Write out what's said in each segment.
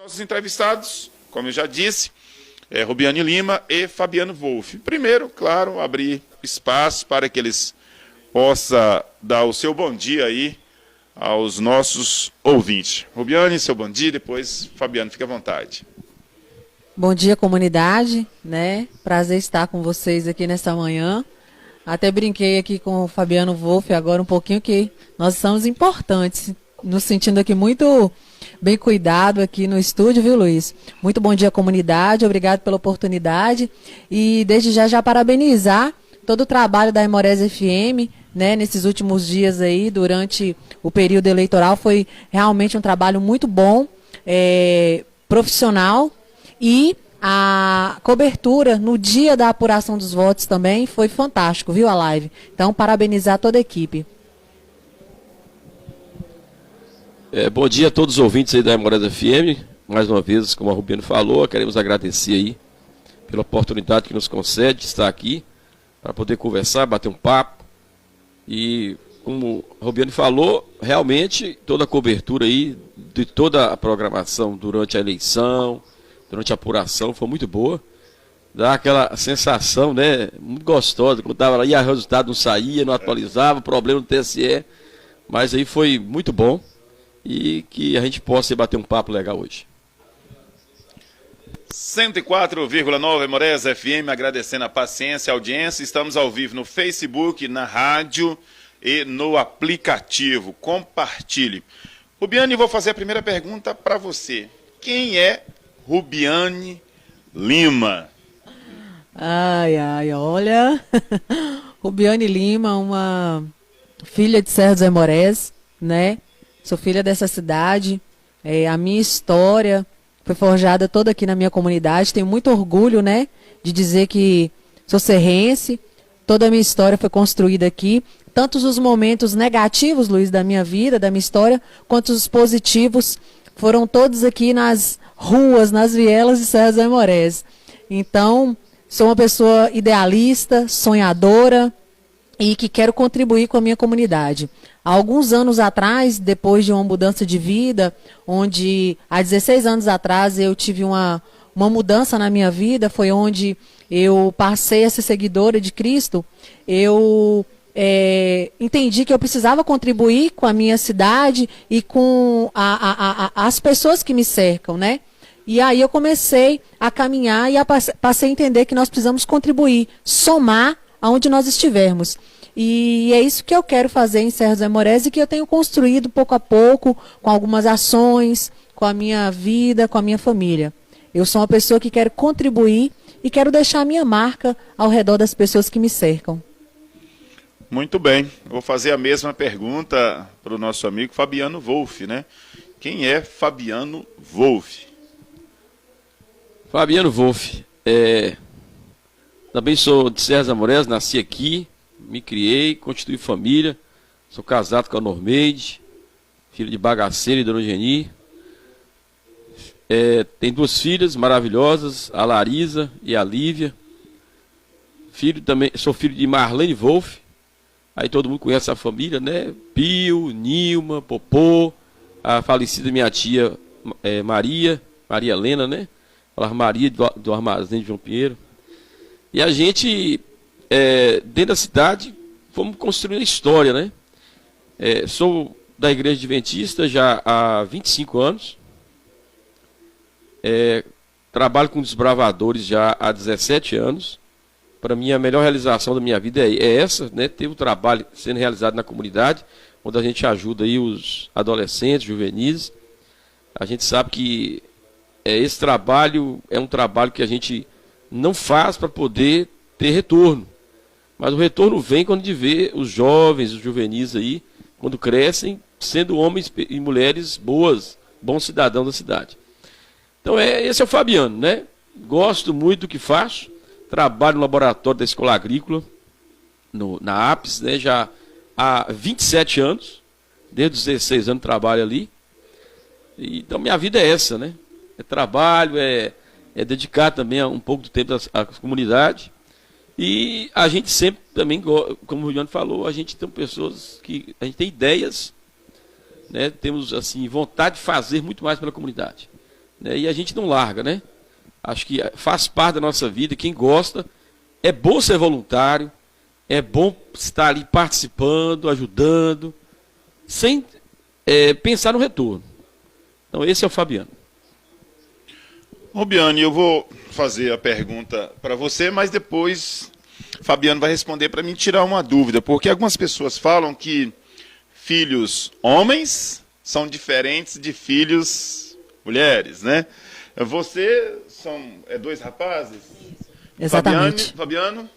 Nossos entrevistados, como eu já disse, Rubiane Lima e Fabiano Wolff. Primeiro, claro, abrir espaço para que eles possam dar o seu bom dia aí aos nossos ouvintes. Rubiane, seu bom dia, depois Fabiano, fique à vontade. Bom dia, comunidade, né? Prazer estar com vocês aqui nessa manhã. Até brinquei aqui com o Fabiano Wolff agora um pouquinho que nós somos importantes, nos sentindo aqui muito bem cuidado aqui no estúdio, viu, Luiz? Muito bom dia, comunidade, obrigado pela oportunidade e desde já parabenizar todo o trabalho da Aimorés FM, né, nesses últimos dias aí, durante o período eleitoral, foi realmente um trabalho muito bom, profissional. E a cobertura no dia da apuração dos votos também foi fantástico, viu, a live? Então, parabenizar toda a equipe. Bom dia a todos os ouvintes aí da Aimorés FM. Mais uma vez, como a Rubiane falou, queremos agradecer aí pela oportunidade que nos concede de estar aqui para poder conversar, bater um papo. E, como a Rubiane falou, realmente toda a cobertura aí de toda a programação durante a eleição, durante a apuração, foi muito boa. Dá aquela sensação, né, muito gostosa, quando estava lá e o resultado não saía, não atualizava, problema no TSE, mas aí foi muito bom e que a gente possa bater um papo legal hoje. 104,9 Aimorés FM, agradecendo a paciência, a audiência. Estamos ao vivo no Facebook, na rádio e no aplicativo. Compartilhe. Rubiane, vou fazer a primeira pergunta para você. Quem é Rubiane Lima? Olha, Rubiane Lima, uma filha de Serra dos Aimorés, né? Sou filha dessa cidade, a minha história foi forjada toda aqui na minha comunidade, tenho muito orgulho, né, de dizer que sou serrense, toda a minha história foi construída aqui, tanto os momentos negativos, Luiz, da minha vida, da minha história, quanto os positivos, foram todos aqui nas ruas, nas vielas de Serra dos Aimorés. Então, sou uma pessoa idealista, sonhadora e que quero contribuir com a minha comunidade. Há alguns anos atrás, depois de uma mudança de vida, onde há 16 anos atrás eu tive uma mudança na minha vida, foi onde eu passei a ser seguidora de Cristo, eu entendi que eu precisava contribuir com a minha cidade e com as pessoas que me cercam, né? E aí eu comecei a caminhar e passei a entender que nós precisamos contribuir, somar aonde nós estivermos. E é isso que eu quero fazer em Serra dos Aimorés e que eu tenho construído pouco a pouco, com algumas ações, com a minha vida, com a minha família. Eu sou uma pessoa que quero contribuir e quero deixar a minha marca ao redor das pessoas que me cercam. Muito bem, vou fazer a mesma pergunta para o nosso amigo Fabiano Wolff, né? Quem é Fabiano Wolff? Fabiano Wolff, também sou de Serra dos Aimorés, nasci aqui, me criei, constituí família, sou casado com a Normeide, filho de Bagaceira e Dona Geni. Tem duas filhas maravilhosas, a Larisa e a Lívia. Sou filho de Marlene Wolff. Aí todo mundo conhece a família, né? Pio, Nilma, Popô, a falecida minha tia Maria Helena, né? Falava Maria do Armazém de João Pinheiro. E a gente, dentro da cidade, fomos construindo a história, né? Sou da Igreja Adventista já há 25 anos. Trabalho com desbravadores já há 17 anos. Para mim, a melhor realização da minha vida é essa, né? Ter o trabalho sendo realizado na comunidade, onde a gente ajuda aí os adolescentes, juvenis. A gente sabe que esse trabalho é um trabalho que a gente não faz para poder ter retorno. Mas o retorno vem quando a gente vê os jovens, os juvenis aí, quando crescem, sendo homens e mulheres bons cidadãos da cidade. Então, esse é o Fabiano, né? Gosto muito do que faço. Trabalho no laboratório da Escola Agrícola, na APES, né, já há 27 anos, desde os 16 anos trabalho ali. Então minha vida é essa, né? É trabalho, é dedicar também um pouco do tempo à comunidade. E a gente sempre também, como o Juliano falou, a gente tem pessoas que, a gente tem ideias, né? Temos assim, vontade de fazer muito mais pela comunidade. né? E a gente não larga, né? Acho que faz parte da nossa vida, quem gosta, é bom ser voluntário, é bom estar ali participando, ajudando, sem pensar no retorno. Então esse é o Fabiano. Robiane, eu vou fazer a pergunta para você, mas depois Fabiano vai responder para mim tirar uma dúvida, porque algumas pessoas falam que filhos homens são diferentes de filhos mulheres, né? Você são dois rapazes? Exatamente. Fabiano,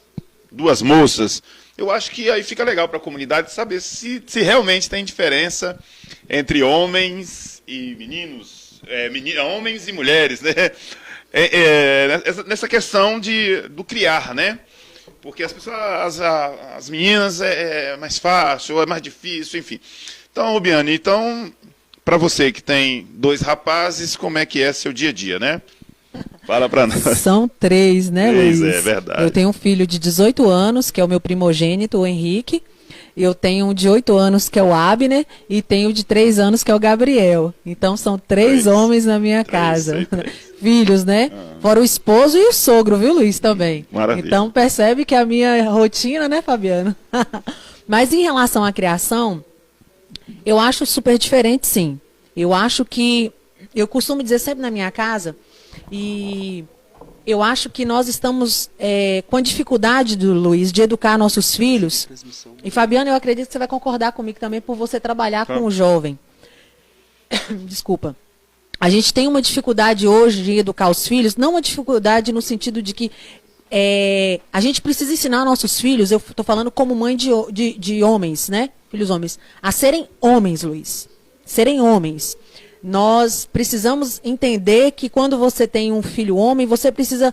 duas moças. Eu acho que aí fica legal para a comunidade saber se realmente tem diferença entre homens e meninos, homens e mulheres, né? Nessa questão do criar, né? Porque as pessoas, as meninas é mais fácil, ou é mais difícil, enfim. Então, Robiane, para você que tem dois rapazes, como é que é seu dia a dia, né? Fala para nós. São três, né, Luiz? É verdade. Eu tenho um filho de 18 anos, que é o meu primogênito, o Henrique. Eu tenho um de 8 anos, que é o Abner, e tenho de 3 anos, que é o Gabriel. Então, são três homens na minha casa. Filhos, né? Fora o esposo e o sogro, viu, Luiz, também. Maravilha. Então, percebe que a minha rotina, né, Fabiano? Mas em relação à criação, eu acho super diferente, sim. Eu acho que, eu costumo dizer sempre na minha casa, e eu acho que nós estamos com a dificuldade, Luiz, de educar nossos filhos. E, Fabiano, eu acredito que você vai concordar comigo também por você trabalhar com o jovem. Desculpa. A gente tem uma dificuldade hoje de educar os filhos, não uma dificuldade no sentido de que a gente precisa ensinar nossos filhos, eu estou falando como mãe de homens, né? Filhos homens, a serem homens, Luiz. Serem homens. Nós precisamos entender que quando você tem um filho homem, você precisa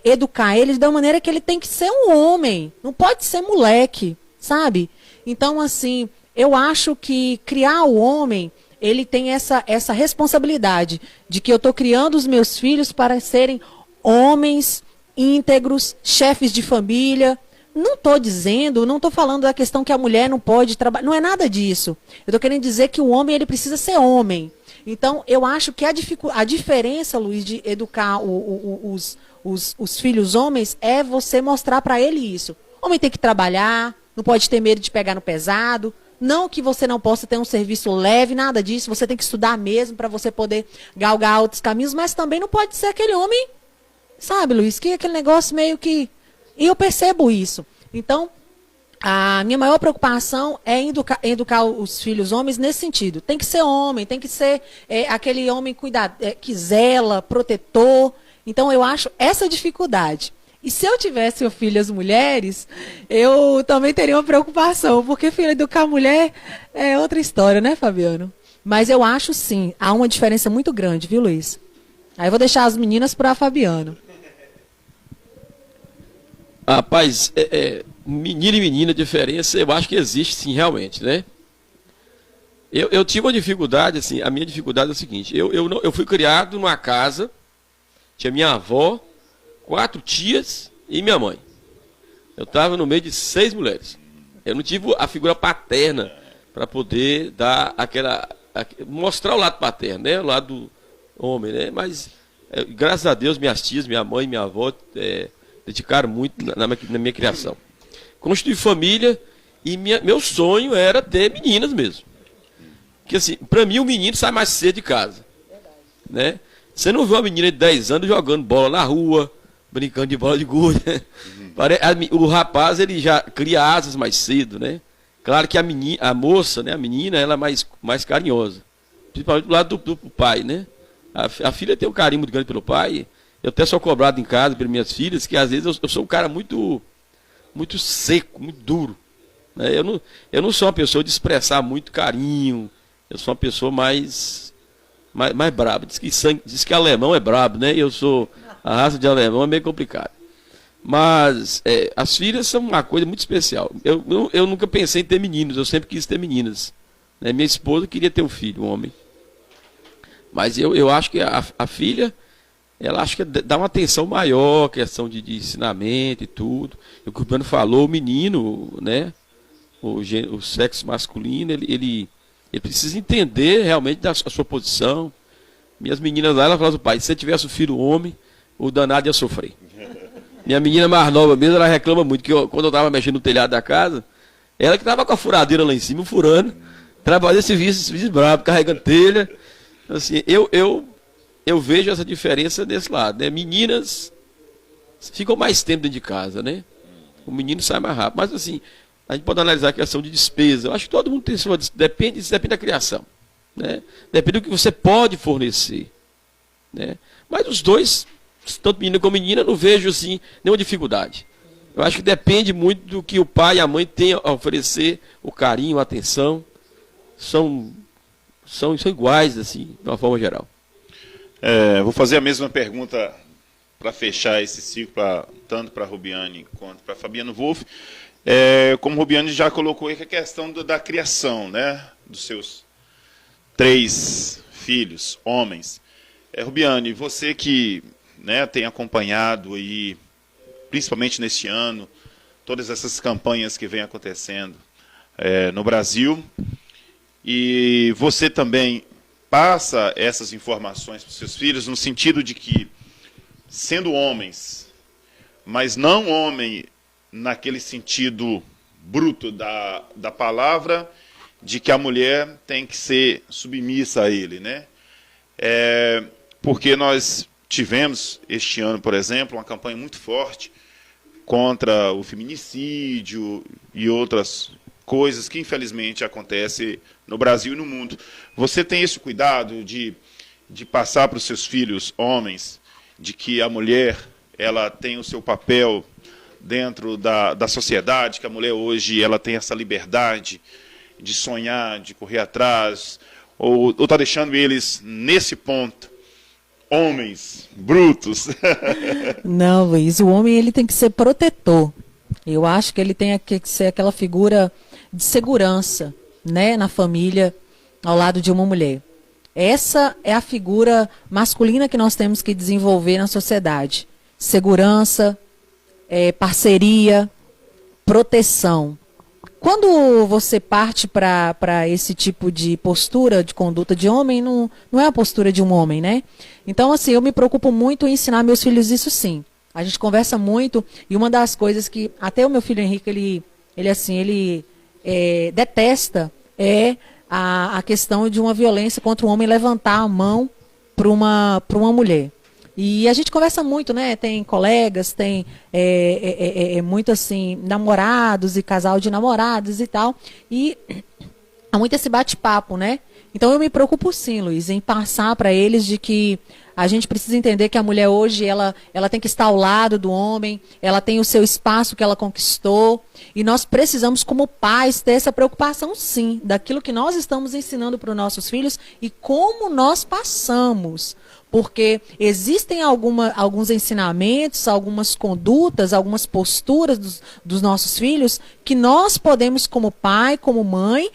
educar ele da maneira que ele tem que ser um homem. Não pode ser moleque, sabe? Então, assim, eu acho que criar o homem, ele tem essa responsabilidade de que eu estou criando os meus filhos para serem homens íntegros, chefes de família. Não estou falando da questão que a mulher não pode trabalhar, não é nada disso. Eu estou querendo dizer que o homem, ele precisa ser homem. Então, eu acho que a diferença, Luiz, de educar os filhos homens é você mostrar para ele isso. O homem tem que trabalhar, não pode ter medo de pegar no pesado, não que você não possa ter um serviço leve, nada disso, você tem que estudar mesmo para você poder galgar outros caminhos, mas também não pode ser aquele homem, sabe, Luiz, que aquele negócio meio que... E eu percebo isso. Então, a minha maior preocupação é educar os filhos homens nesse sentido. Tem que ser homem, tem que ser aquele homem que zela, protetor. Então, eu acho essa dificuldade. E se eu tivesse filhas mulheres, eu também teria uma preocupação, porque filha educar mulher é outra história, né, Fabiano? Mas eu acho, sim, há uma diferença muito grande, viu, Luiz? Aí eu vou deixar as meninas para Fabiano. Rapaz, menino e menina, diferença, eu acho que existe sim, realmente, né? Eu tive uma dificuldade, assim, a minha dificuldade é o seguinte, eu fui criado numa casa, tinha minha avó, 4 tias e minha mãe. Eu estava no meio de 6 mulheres. Eu não tive a figura paterna para poder dar mostrar o lado paterno, né? O lado do homem, né? Mas, graças a Deus, minhas tias, minha mãe e minha avó... dedicaram muito na minha criação. Constituí família e meu sonho era ter meninas mesmo. Porque assim, para mim o menino sai mais cedo de casa. Né? Você não vê uma menina de 10 anos jogando bola na rua, brincando de bola de gude. O rapaz ele já cria asas mais cedo, né? Claro que a moça, né, a menina, ela é mais carinhosa. Principalmente do lado do pai, né? A filha tem um carinho muito grande pelo pai. Eu até sou cobrado em casa pelas minhas filhas, que às vezes eu sou um cara muito seco, muito duro. Né? Eu não sou uma pessoa de expressar muito carinho, eu sou uma pessoa mais braba. Diz que alemão é brabo, né? A raça de alemão é meio complicado. Mas as filhas são uma coisa muito especial. Eu nunca pensei em ter meninos, eu sempre quis ter meninas. Né? Minha esposa queria ter um filho, um homem. Mas eu acho que a filha... ela acho que dá uma atenção maior, questão de ensinamento e tudo. O que o Bruno falou, o menino, né, o sexo masculino, ele precisa entender realmente a sua posição, Minhas meninas lá, ela falava assim, pai, se você tivesse um filho homem, o danado ia sofrer. Minha menina mais nova mesmo, ela reclama muito, que quando eu estava mexendo no telhado da casa, ela que estava com a furadeira lá em cima, furando, trabalhando esse serviço brabo, carregando telha. Assim, eu vejo essa diferença desse lado, né? Meninas ficam mais tempo dentro de casa, né? O menino sai mais rápido. Mas assim, a gente pode analisar a questão de despesa. Eu acho que todo mundo tem sua... Depende da criação, né? Depende do que você pode fornecer, né? Mas os dois, tanto menino como menina, não vejo assim nenhuma dificuldade. Eu acho que depende muito do que o pai e a mãe têm a oferecer, o carinho, a atenção. São iguais, assim, de uma forma geral. Vou fazer a mesma pergunta para fechar esse ciclo, tanto para a Rubiane quanto para Fabiano Wolff. Como a Rubiane já colocou aí, que a questão da criação, né, dos seus 3 filhos, homens. Rubiane, você que, né, tem acompanhado aí, principalmente neste ano, todas essas campanhas que vêm acontecendo no Brasil, e você também passa essas informações para os seus filhos, no sentido de que, sendo homens, mas não homem naquele sentido bruto da palavra, de que a mulher tem que ser submissa a ele, né? Porque nós tivemos, este ano, por exemplo, uma campanha muito forte contra o feminicídio e outras coisas que, infelizmente, acontecem no Brasil e no mundo. Você tem esse cuidado de passar para os seus filhos, homens, de que a mulher ela tem o seu papel dentro da sociedade, que a mulher hoje ela tem essa liberdade de sonhar, de correr atrás, ou está deixando eles, nesse ponto, homens brutos? Não, Luiz, o homem ele tem que ser protetor. Eu acho que ele tem que ser aquela figura de segurança, né, na família, ao lado de uma mulher. Essa é a figura masculina que nós temos que desenvolver na sociedade. Segurança, parceria, proteção. Quando você parte para esse tipo de postura, de conduta de homem, não é a postura de um homem, né? Então, assim, eu me preocupo muito em ensinar meus filhos isso sim. A gente conversa muito, e uma das coisas que até o meu filho Henrique, ele detesta a questão de uma violência contra um homem levantar a mão para uma mulher. E a gente conversa muito, né? Tem colegas, tem muito assim, namorados e casal de namorados e tal. E há muito esse bate-papo, né? Então eu me preocupo sim, Luiz, em passar para eles de que a gente precisa entender que a mulher hoje, ela tem que estar ao lado do homem, ela tem o seu espaço que ela conquistou, e nós precisamos, como pais, ter essa preocupação sim, daquilo que nós estamos ensinando para os nossos filhos e como nós passamos. Porque existem alguns ensinamentos, algumas condutas, algumas posturas dos nossos filhos que nós podemos, como pai, como mãe,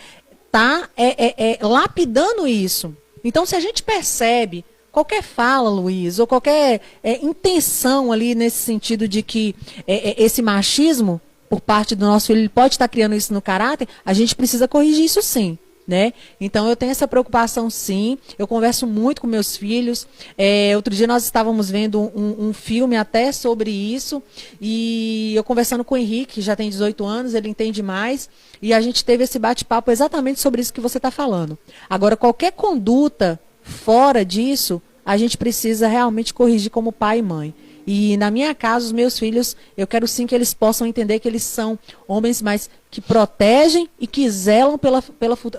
lapidando isso. Então, se a gente percebe qualquer fala, Luiz, ou qualquer intenção ali nesse sentido de que esse machismo, por parte do nosso filho, ele pode estar criando isso no caráter, a gente precisa corrigir isso sim. Né? Então eu tenho essa preocupação sim, eu converso muito com meus filhos. Outro dia nós estávamos vendo um filme até sobre isso, e eu conversando com o Henrique, que já tem 18 anos, ele entende mais, e a gente teve esse bate-papo exatamente sobre isso que você está falando. Agora, qualquer conduta fora disso, a gente precisa realmente corrigir como pai e mãe. E na minha casa, os meus filhos, eu quero sim que eles possam entender que eles são homens, mas que protegem e que zelam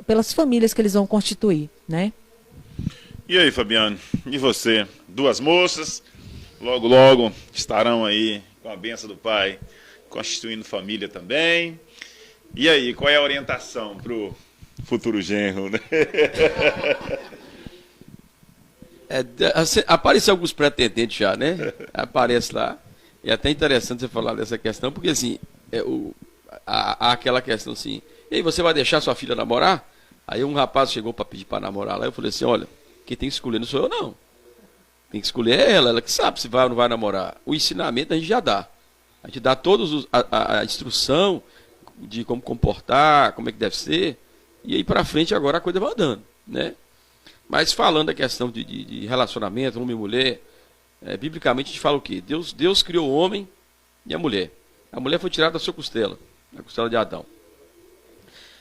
pelas famílias que eles vão constituir, né? E aí, Fabiano, e você? 2 moças, logo, logo estarão aí, com a bênção do pai, constituindo família também. E aí, qual é a orientação para o futuro genro, né? Aparecem alguns pretendentes já, né? Aparece lá. E é até interessante você falar dessa questão, porque assim, há aquela questão assim, e aí, você vai deixar sua filha namorar? Aí um rapaz chegou para pedir para namorar lá, eu falei assim, olha, quem tem que escolher não sou eu não. Tem que escolher ela que sabe se vai ou não vai namorar. O ensinamento a gente já dá. A gente dá todos a instrução de como comportar, como é que deve ser, e aí para frente agora a coisa vai andando, né? Mas falando da questão de relacionamento, homem e mulher, biblicamente a gente fala o quê? Deus criou o homem e a mulher. A mulher foi tirada da sua costela, da costela de Adão.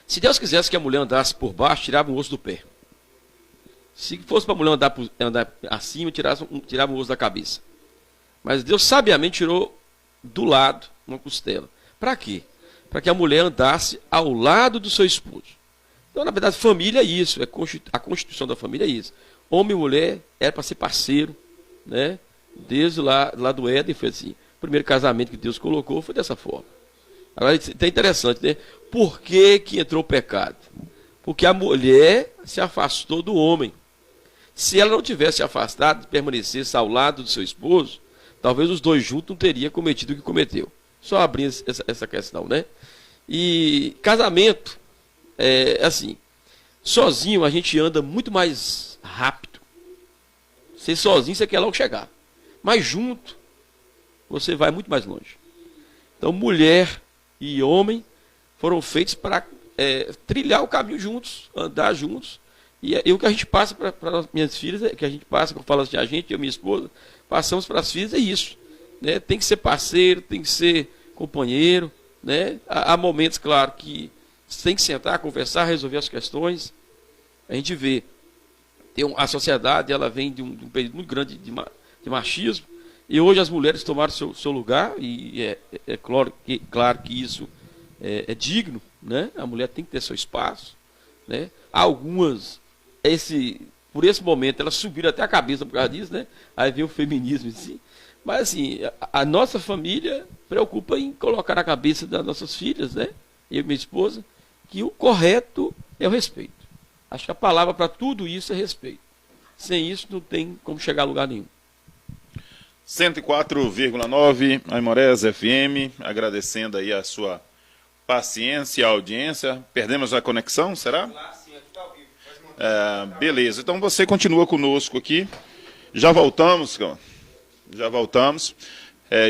Se Deus quisesse que a mulher andasse por baixo, tirava um osso do pé. Se fosse para a mulher andar acima, tirava um osso da cabeça. Mas Deus sabiamente tirou do lado uma costela. Para quê? Para que a mulher andasse ao lado do seu esposo. Então, na verdade, família é isso. A constituição da família é isso. Homem e mulher era para ser parceiro, né? Desde lá do Éden foi assim. O primeiro casamento que Deus colocou foi dessa forma. Agora, é interessante, né? Por que entrou o pecado? Porque a mulher se afastou do homem. Se ela não tivesse afastado, permanecesse ao lado do seu esposo, talvez os dois juntos não teriam cometido o que cometeu. Só abrindo essa questão, né? E casamento, assim, sozinho a gente anda muito mais rápido. Ser sozinho você quer logo chegar. Mas junto, você vai muito mais longe. Então, mulher e homem foram feitos para trilhar o caminho juntos, andar juntos. E o que a gente passa para as minhas filhas, que a gente passa, quando eu falo assim, a gente e a minha esposa, passamos para as filhas, é isso. Né? Tem que ser parceiro, tem que ser companheiro. Né? Há momentos, claro, que tem que sentar, conversar, resolver as questões. A gente vê, a sociedade ela vem de um período muito grande de machismo, e hoje as mulheres tomaram seu lugar, e claro que isso é digno, né? A mulher tem que ter seu espaço. Né? Algumas, por esse momento, elas subiram até a cabeça por causa disso, né? Aí vem o feminismo em si. Mas assim, a nossa família preocupa em colocar na cabeça das nossas filhas, né? Eu e minha esposa, que o correto é o respeito. Acho que a palavra para tudo isso é respeito. Sem isso não tem como chegar a lugar nenhum. 104,9 Aimorés FM, agradecendo aí a sua paciência e a audiência. Perdemos a conexão, será? Beleza, então você continua conosco aqui. Já voltamos.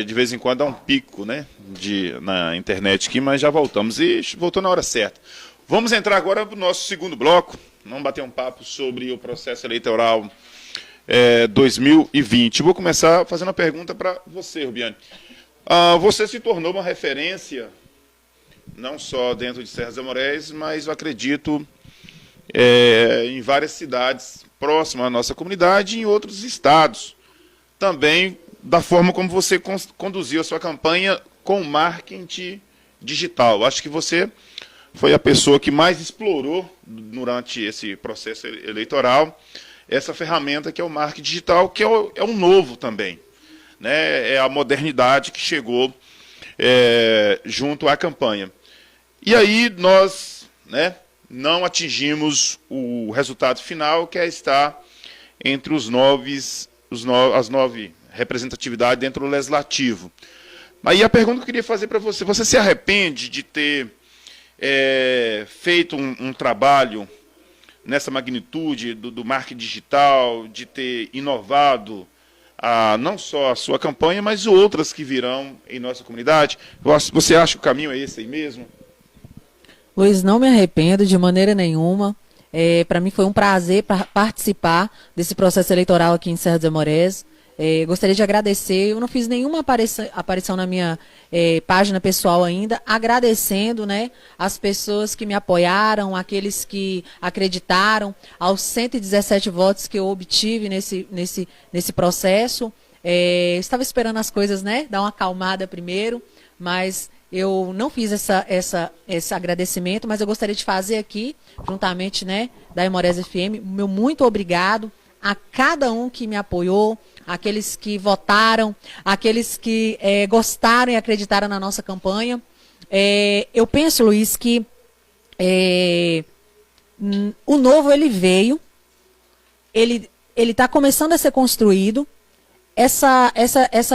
De vez em quando dá um pico, né, na internet aqui, mas já voltamos. E voltou na hora certa. Vamos entrar agora no nosso segundo bloco. Vamos bater um papo sobre o processo eleitoral 2020. Vou começar fazendo uma pergunta para você, Rubiane. Você se tornou uma referência, não só dentro de Serra dos Amorés, mas eu acredito em várias cidades próximas à nossa comunidade e em outros estados. Também da forma como você conduziu a sua campanha com marketing digital. Acho que você foi a pessoa que mais explorou durante esse processo eleitoral essa ferramenta que é o marketing digital, que é um novo também. Né? É a modernidade que chegou junto à campanha. E aí nós, né, não atingimos o resultado final, que é estar entre as 9 representatividades dentro do legislativo. Aí a pergunta que eu queria fazer para você: você se arrepende de ter feito um trabalho nessa magnitude do marketing digital, de ter inovado não só a sua campanha, mas outras que virão em nossa comunidade? Você acha que o caminho é esse aí mesmo? Luiz, não me arrependo de maneira nenhuma. Para mim foi um prazer participar desse processo eleitoral aqui em Serra dos Amorés. Gostaria de agradecer, eu não fiz nenhuma aparição na minha página pessoal ainda, agradecendo, né, as pessoas que me apoiaram, aqueles que acreditaram, aos 117 votos que eu obtive nesse processo. Estava esperando as coisas, né, dar uma acalmada primeiro, mas eu não fiz esse agradecimento, mas eu gostaria de fazer aqui, juntamente, né, da Aimorés FM, meu muito obrigado a cada um que me apoiou, aqueles que votaram, aqueles que gostaram e acreditaram na nossa campanha. Eu penso, Luiz, que o novo ele veio, ele está começando a ser construído. Essa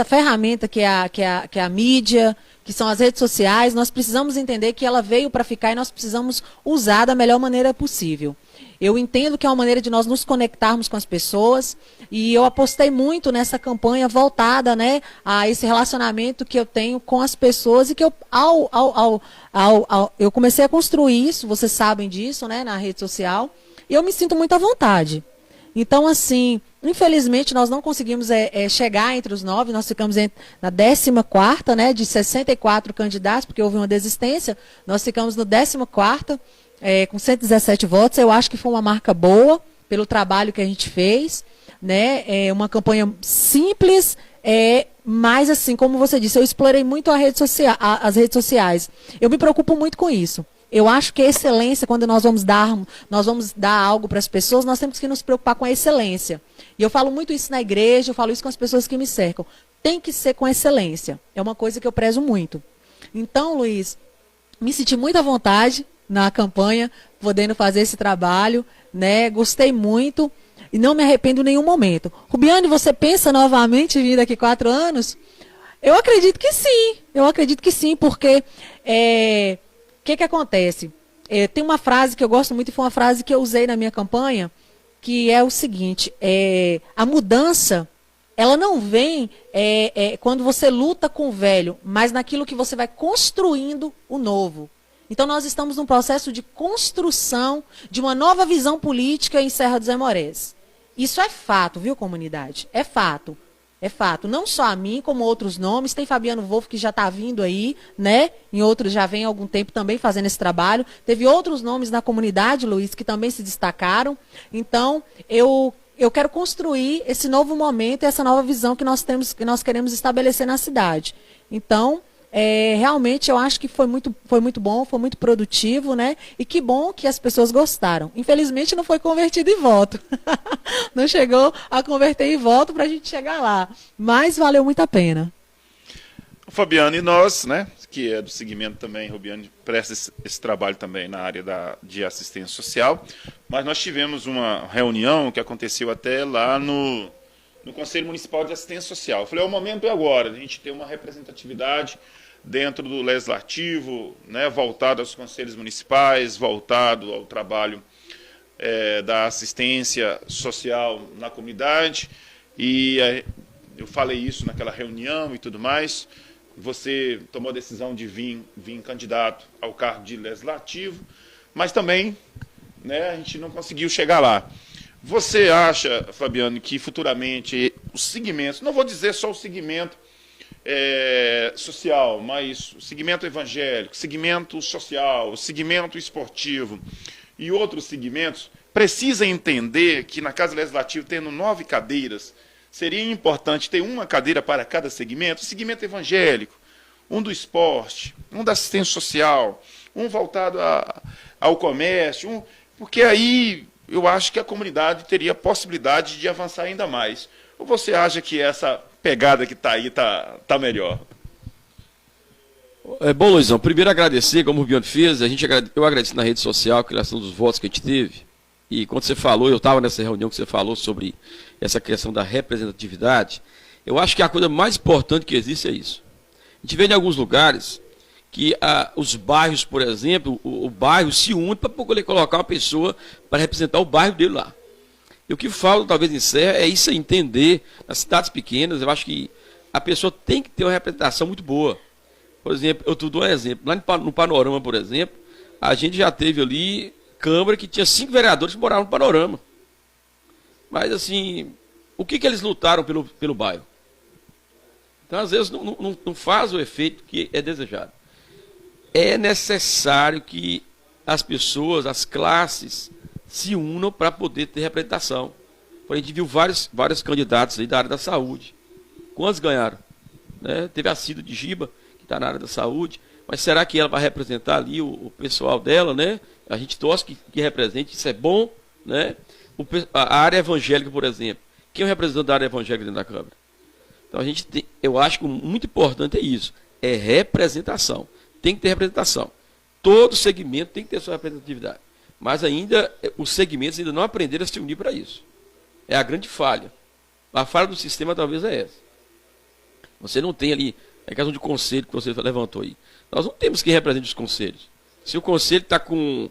ferramenta que é a mídia, que são as redes sociais, nós precisamos entender que ela veio para ficar e nós precisamos usar da melhor maneira possível. Eu entendo que é uma maneira de nós nos conectarmos com as pessoas, e eu apostei muito nessa campanha voltada, né, a esse relacionamento que eu tenho com as pessoas, e que eu comecei a construir isso, vocês sabem disso, né, na rede social, e eu me sinto muito à vontade. Então, assim, infelizmente nós não conseguimos chegar entre os 9, nós ficamos na 14ª, né, de 64 candidatos, porque houve uma desistência, nós ficamos no 14º, com 117 votos. Eu acho que foi uma marca boa pelo trabalho que a gente fez, né, uma campanha simples, mas assim, como você disse, eu explorei muito as redes sociais. Eu me preocupo muito com isso. Eu acho que a excelência, quando nós vamos dar algo para as pessoas, nós temos que nos preocupar com a excelência. E eu falo muito isso na igreja, eu falo isso com as pessoas que me cercam. Tem que ser com excelência. É uma coisa que eu prezo muito. Então, Luiz, me senti muito à vontade na campanha, podendo fazer esse trabalho, né? Gostei muito e não me arrependo em nenhum momento. Rubiane, você pensa novamente em vir daqui 4 anos? Eu acredito que sim, porque... O que acontece? Tem uma frase que eu gosto muito, e foi uma frase que eu usei na minha campanha, que é o seguinte, a mudança, ela não vem quando você luta com o velho, mas naquilo que você vai construindo o novo. Então nós estamos num processo de construção de uma nova visão política em Serra dos Aimorés. Isso é fato, viu, comunidade? É fato. É fato, não só a mim, como outros nomes. Tem Fabiano Wolff, que já está vindo aí, né? Em outros já vem há algum tempo também fazendo esse trabalho. Teve outros nomes na comunidade, Luiz, que também se destacaram. Então, eu quero construir esse novo momento, essa nova visão que nós queremos estabelecer na cidade. Então, realmente eu acho que foi muito bom, foi muito produtivo, né? E que bom que as pessoas gostaram. Infelizmente não foi convertido em voto. Não chegou a converter em voto para a gente chegar lá. Mas valeu muito a pena. Fabiano, e nós, né, que é do segmento também, Rubiane presta esse trabalho também na área de assistência social, mas nós tivemos uma reunião que aconteceu até lá no Conselho Municipal de Assistência Social. Eu falei, o momento é agora, a gente ter uma representatividade dentro do legislativo, né, voltado aos conselhos municipais, voltado ao trabalho da assistência social na comunidade, e eu falei isso naquela reunião e tudo mais. Você tomou a decisão de vir candidato ao cargo de legislativo, mas também, né, a gente não conseguiu chegar lá. Você acha, Fabiano, que futuramente os segmentos, não vou dizer só o segmento social, mas o segmento evangélico, segmento social, segmento esportivo e outros segmentos, precisa entender que na Casa Legislativa, tendo 9 cadeiras, seria importante ter uma cadeira para cada segmento, o segmento evangélico, um do esporte, um da assistência social, um voltado ao comércio, porque aí eu acho que a comunidade teria a possibilidade de avançar ainda mais. Ou você acha que essa pegada que está aí está melhor? Bom, Luizão, primeiro agradecer, como o Rubiane fez, eu agradeci na rede social a criação dos votos que a gente teve, e quando você falou, eu estava nessa reunião que você falou sobre essa questão da representatividade, eu acho que a coisa mais importante que existe é isso. A gente vê em alguns lugares que os bairros, por exemplo, o bairro se une para poder colocar uma pessoa para representar o bairro dele lá. E o que falta, talvez, em Serra é isso, entender, nas cidades pequenas, eu acho que a pessoa tem que ter uma representação muito boa. Por exemplo, eu te dou um exemplo, lá no Panorama, por exemplo, a gente já teve ali Câmara que tinha 5 vereadores que moravam no Panorama. Mas, assim, o que eles lutaram pelo bairro? Então, às vezes, não faz o efeito que é desejado. É necessário que as pessoas, as classes, se unam para poder ter representação. A gente viu vários candidatos aí da área da saúde. Quantos ganharam? Né? Teve a Cida de Giba, que está na área da saúde, mas será que ela vai representar ali o pessoal dela, né? A gente torce que represente, isso é bom, né? A área evangélica, por exemplo. Quem é o representante da área evangélica dentro da Câmara? Então eu acho que muito importante é isso, é representação. Tem que ter representação. Todo segmento tem que ter sua representatividade. Mas ainda, os segmentos ainda não aprenderam a se unir para isso. É a grande falha. A falha do sistema talvez é essa. Você não tem ali, é questão de conselho que você levantou aí. Nós não temos quem represente os conselhos. Se o conselho está com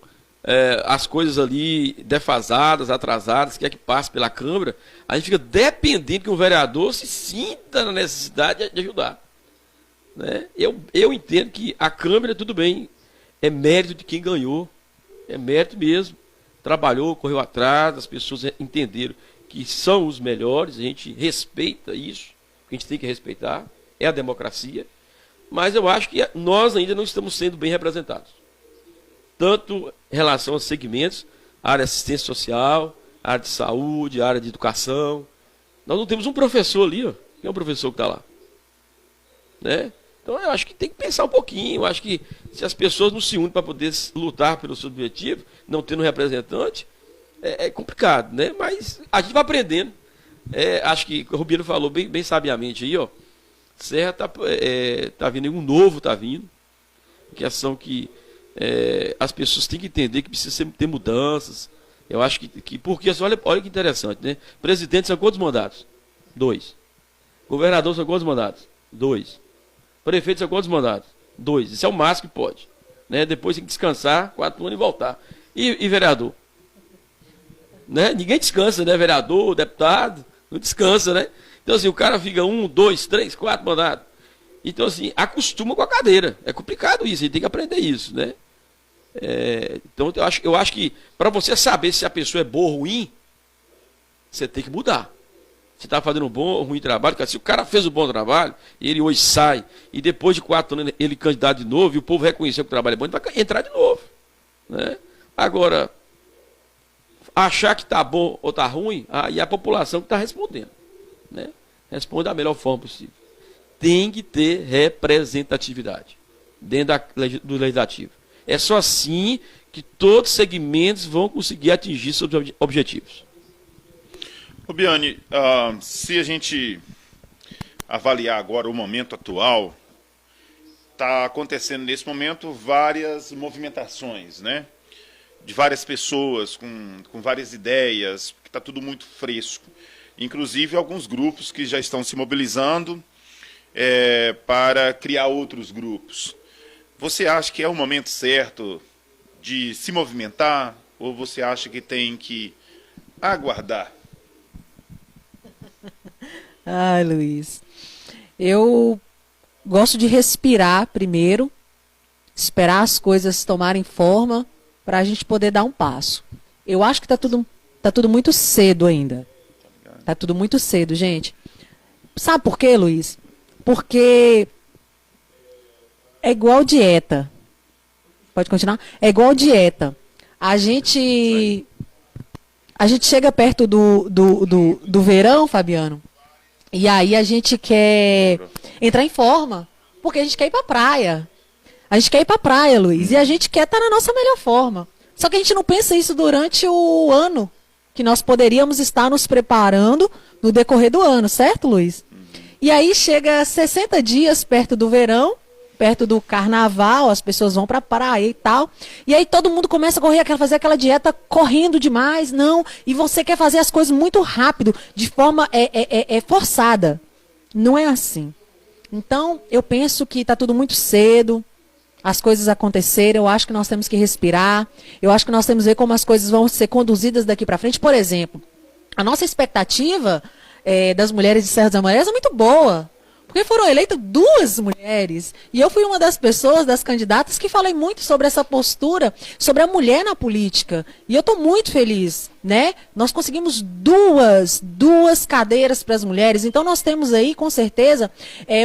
as coisas ali defasadas, atrasadas, quer que passe pela Câmara, a gente fica dependendo que um vereador se sinta na necessidade de ajudar. Né? Eu entendo que a Câmara, tudo bem, é mérito de quem ganhou, é mérito mesmo. trabalhou, correu atrás, as pessoas entenderam que são os melhores, a gente respeita isso, a gente tem que respeitar, é a democracia, mas eu acho que nós ainda não estamos sendo bem representados. Tanto em relação aos segmentos, área de assistência social, área de saúde, área de educação. Nós não temos um professor ali, ó. Quem é o professor que está lá? Né? Então eu acho que tem que pensar um pouquinho. Eu acho que se as pessoas não se unem para poder lutar pelo seu objetivo, não tendo um representante, é complicado, né? Mas a gente vai aprendendo. Acho que o Rubiano falou bem sabiamente aí, ó. Serra tá vindo, um novo tá vindo. Questão que as pessoas têm que entender que precisa ter mudanças. Eu acho que porque olha que interessante, né? Presidente são quantos mandatos? 2. Governador são quantos mandatos? 2. Prefeito são quantos mandatos? 2. Isso é o máximo que pode, né? Depois tem que descansar 4 anos e voltar. E vereador? Né? Ninguém descansa, né? Vereador, deputado, não descansa, né? Então assim, o cara fica 1, 2, 3, 4 mandatos. Então assim, acostuma com a cadeira. É complicado isso, a gente tem que aprender isso, né? Então eu acho que para você saber se a pessoa é boa ou ruim, você tem que mudar. Você está fazendo um bom ou ruim trabalho, se o cara fez um bom trabalho, ele hoje sai, e depois de 4 anos ele candidato de novo, e o povo reconheceu que o trabalho é bom, ele vai entrar de novo, né? Agora, achar que está bom ou está ruim, aí é a população que está respondendo, né? Responde da melhor forma possível. Tem que ter representatividade dentro do legislativo. É só assim que todos os segmentos vão conseguir atingir seus objetivos. Rubiane, se a gente avaliar agora o momento atual, está acontecendo nesse momento várias movimentações, né? De várias pessoas com várias ideias, que está tudo muito fresco. Inclusive alguns grupos que já estão se mobilizando para criar outros grupos. Você acha que é o momento certo de se movimentar ou você acha que tem que aguardar? Ai, Luiz, eu gosto de respirar primeiro, esperar as coisas tomarem forma para a gente poder dar um passo. Eu acho que tá tudo muito cedo ainda. Tá tudo muito cedo, gente. Sabe por quê, Luiz? Porque é igual dieta. Pode continuar? É igual dieta. A gente chega perto do verão, Fabiano, e aí a gente quer entrar em forma, porque a gente quer ir pra praia. A gente quer ir pra praia, Luiz, e a gente quer estar na nossa melhor forma. Só que a gente não pensa isso durante o ano, que nós poderíamos estar nos preparando no decorrer do ano, certo, Luiz? E aí chega 60 dias perto do verão, perto do carnaval, as pessoas vão pra praia e tal. E aí todo mundo começa a correr, quer fazer aquela dieta correndo demais, não. E você quer fazer as coisas muito rápido, de forma forçada. Não é assim. Então, eu penso que está tudo muito cedo, as coisas aconteceram, eu acho que nós temos que respirar, eu acho que nós temos que ver como as coisas vão ser conduzidas daqui para frente. Por exemplo, a nossa expectativa das mulheres de Serra dos Amorés é muito boa. Porque foram eleitas 2 mulheres. E eu fui uma das pessoas, das candidatas, que falei muito sobre essa postura, sobre a mulher na política. E eu estou muito feliz, né? Nós conseguimos duas cadeiras para as mulheres. Então nós temos aí, com certeza,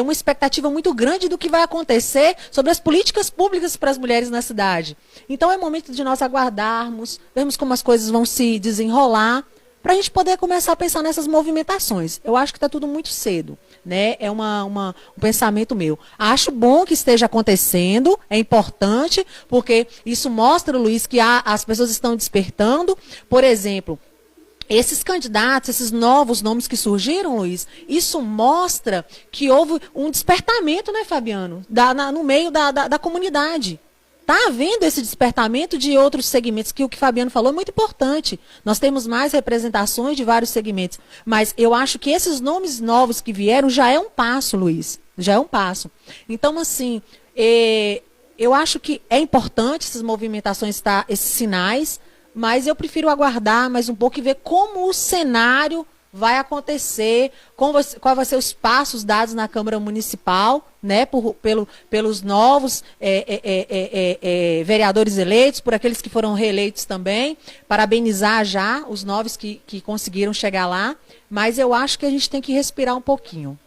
uma expectativa muito grande do que vai acontecer sobre as políticas públicas para as mulheres na cidade. Então é momento de nós aguardarmos, vermos como as coisas vão se desenrolar, para a gente poder começar a pensar nessas movimentações. Eu acho que está tudo muito cedo, né? É um pensamento meu. Acho bom que esteja acontecendo, é importante, porque isso mostra, Luiz, que as pessoas estão despertando. Por exemplo, esses candidatos, esses novos nomes que surgiram, Luiz, isso mostra que houve um despertamento, né, Fabiano? No meio da comunidade. Está havendo esse despertamento de outros segmentos, que o que o Fabiano falou é muito importante. Nós temos mais representações de vários segmentos. Mas eu acho que esses nomes novos que vieram já é um passo, Luiz. Já é um passo. Então, assim, eu acho que é importante essas movimentações, esses sinais, mas eu prefiro aguardar mais um pouco e ver como o cenário vai acontecer, qual vai ser os passos dados na Câmara Municipal, né, pelos novos vereadores eleitos, por aqueles que foram reeleitos também, parabenizar já os novos que conseguiram chegar lá, mas eu acho que a gente tem que respirar um pouquinho.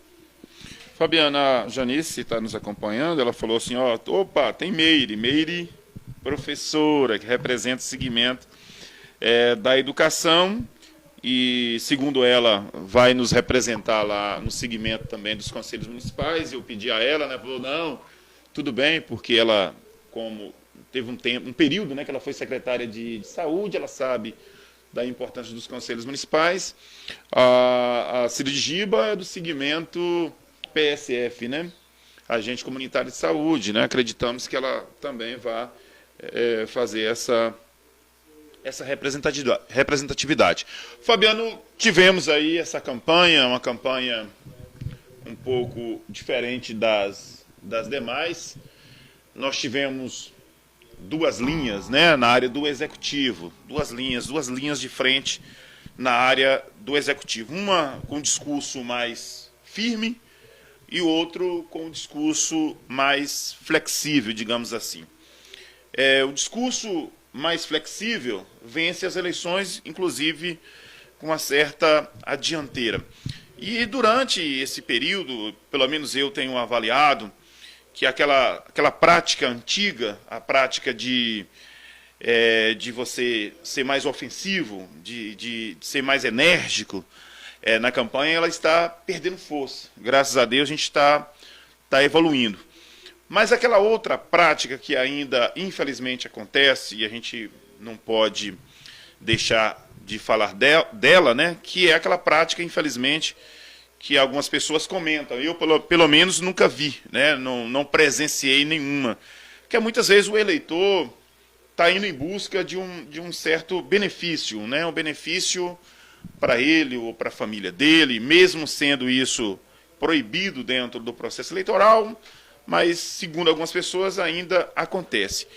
Fabiana, a Janice está nos acompanhando, ela falou assim, ó, opa, tem Meire, professora, que representa o segmento da educação, e, segundo ela, vai nos representar lá no segmento também dos conselhos municipais. Eu pedi a ela, né, falou, não, tudo bem, porque ela, como teve um período, né, que ela foi secretária de saúde, ela sabe da importância dos conselhos municipais. A Cida de Giba é do segmento PSF, né, Agente Comunitário de Saúde, né, acreditamos que ela também vai fazer essa representatividade. Fabiano, tivemos aí essa campanha, uma campanha um pouco diferente das demais. Nós tivemos duas linhas, né, na área do executivo, duas linhas de frente na área do executivo. Uma com um discurso mais firme e outro com um discurso mais flexível, digamos assim. O discurso mais flexível vence as eleições, inclusive com uma certa dianteira. E durante esse período, pelo menos eu tenho avaliado, que aquela prática antiga, a prática de você ser mais ofensivo, de ser mais enérgico na campanha, ela está perdendo força. Graças a Deus a gente está evoluindo. Mas aquela outra prática que ainda, infelizmente, acontece, e a gente não pode deixar de falar dela, né, que é aquela prática, infelizmente, que algumas pessoas comentam. Eu, pelo menos, nunca vi, né, não presenciei nenhuma. Porque muitas vezes o eleitor está indo em busca de um certo benefício, né, um benefício para ele ou para a família dele, mesmo sendo isso proibido dentro do processo eleitoral, mas, segundo algumas pessoas, ainda acontece.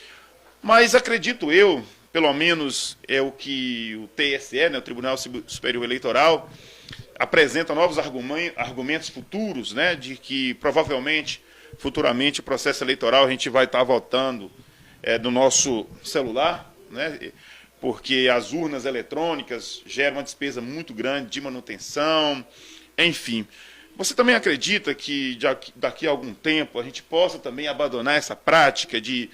Mas acredito eu, pelo menos é o que o TSE, né, o Tribunal Superior Eleitoral, apresenta novos argumentos futuros, né, de que provavelmente, futuramente, o processo eleitoral a gente vai estar votando no nosso celular, né, porque as urnas eletrônicas geram uma despesa muito grande de manutenção, enfim. Você também acredita que daqui a algum tempo a gente possa também abandonar essa prática de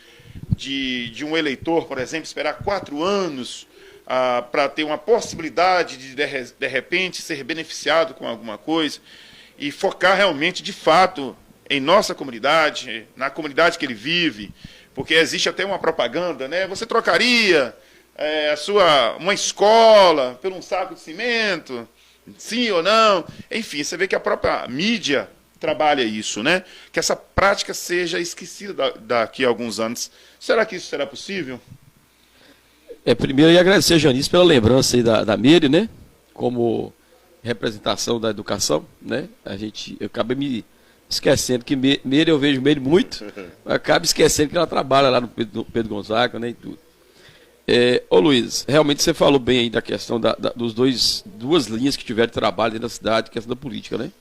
um eleitor, por exemplo, esperar 4 anos para ter uma possibilidade de repente, ser beneficiado com alguma coisa e focar realmente, de fato, em nossa comunidade, na comunidade que ele vive, porque existe até uma propaganda, né? Você trocaria uma escola por um saco de cimento? Sim ou não? Enfim, você vê que a própria mídia trabalha isso, né? Que essa prática seja esquecida daqui a alguns anos. Será que isso será possível? Primeiro, eu ia agradecer a Janice pela lembrança aí da Meire, né? Como representação da educação, né? Eu acabei me esquecendo que Meire, eu vejo Meire muito, mas acabo esquecendo que ela trabalha lá no Pedro Gonzaga, né? E tudo. Ô Luiz, realmente você falou bem aí da questão dos duas linhas que tiveram de trabalho dentro da cidade, questão da política, né?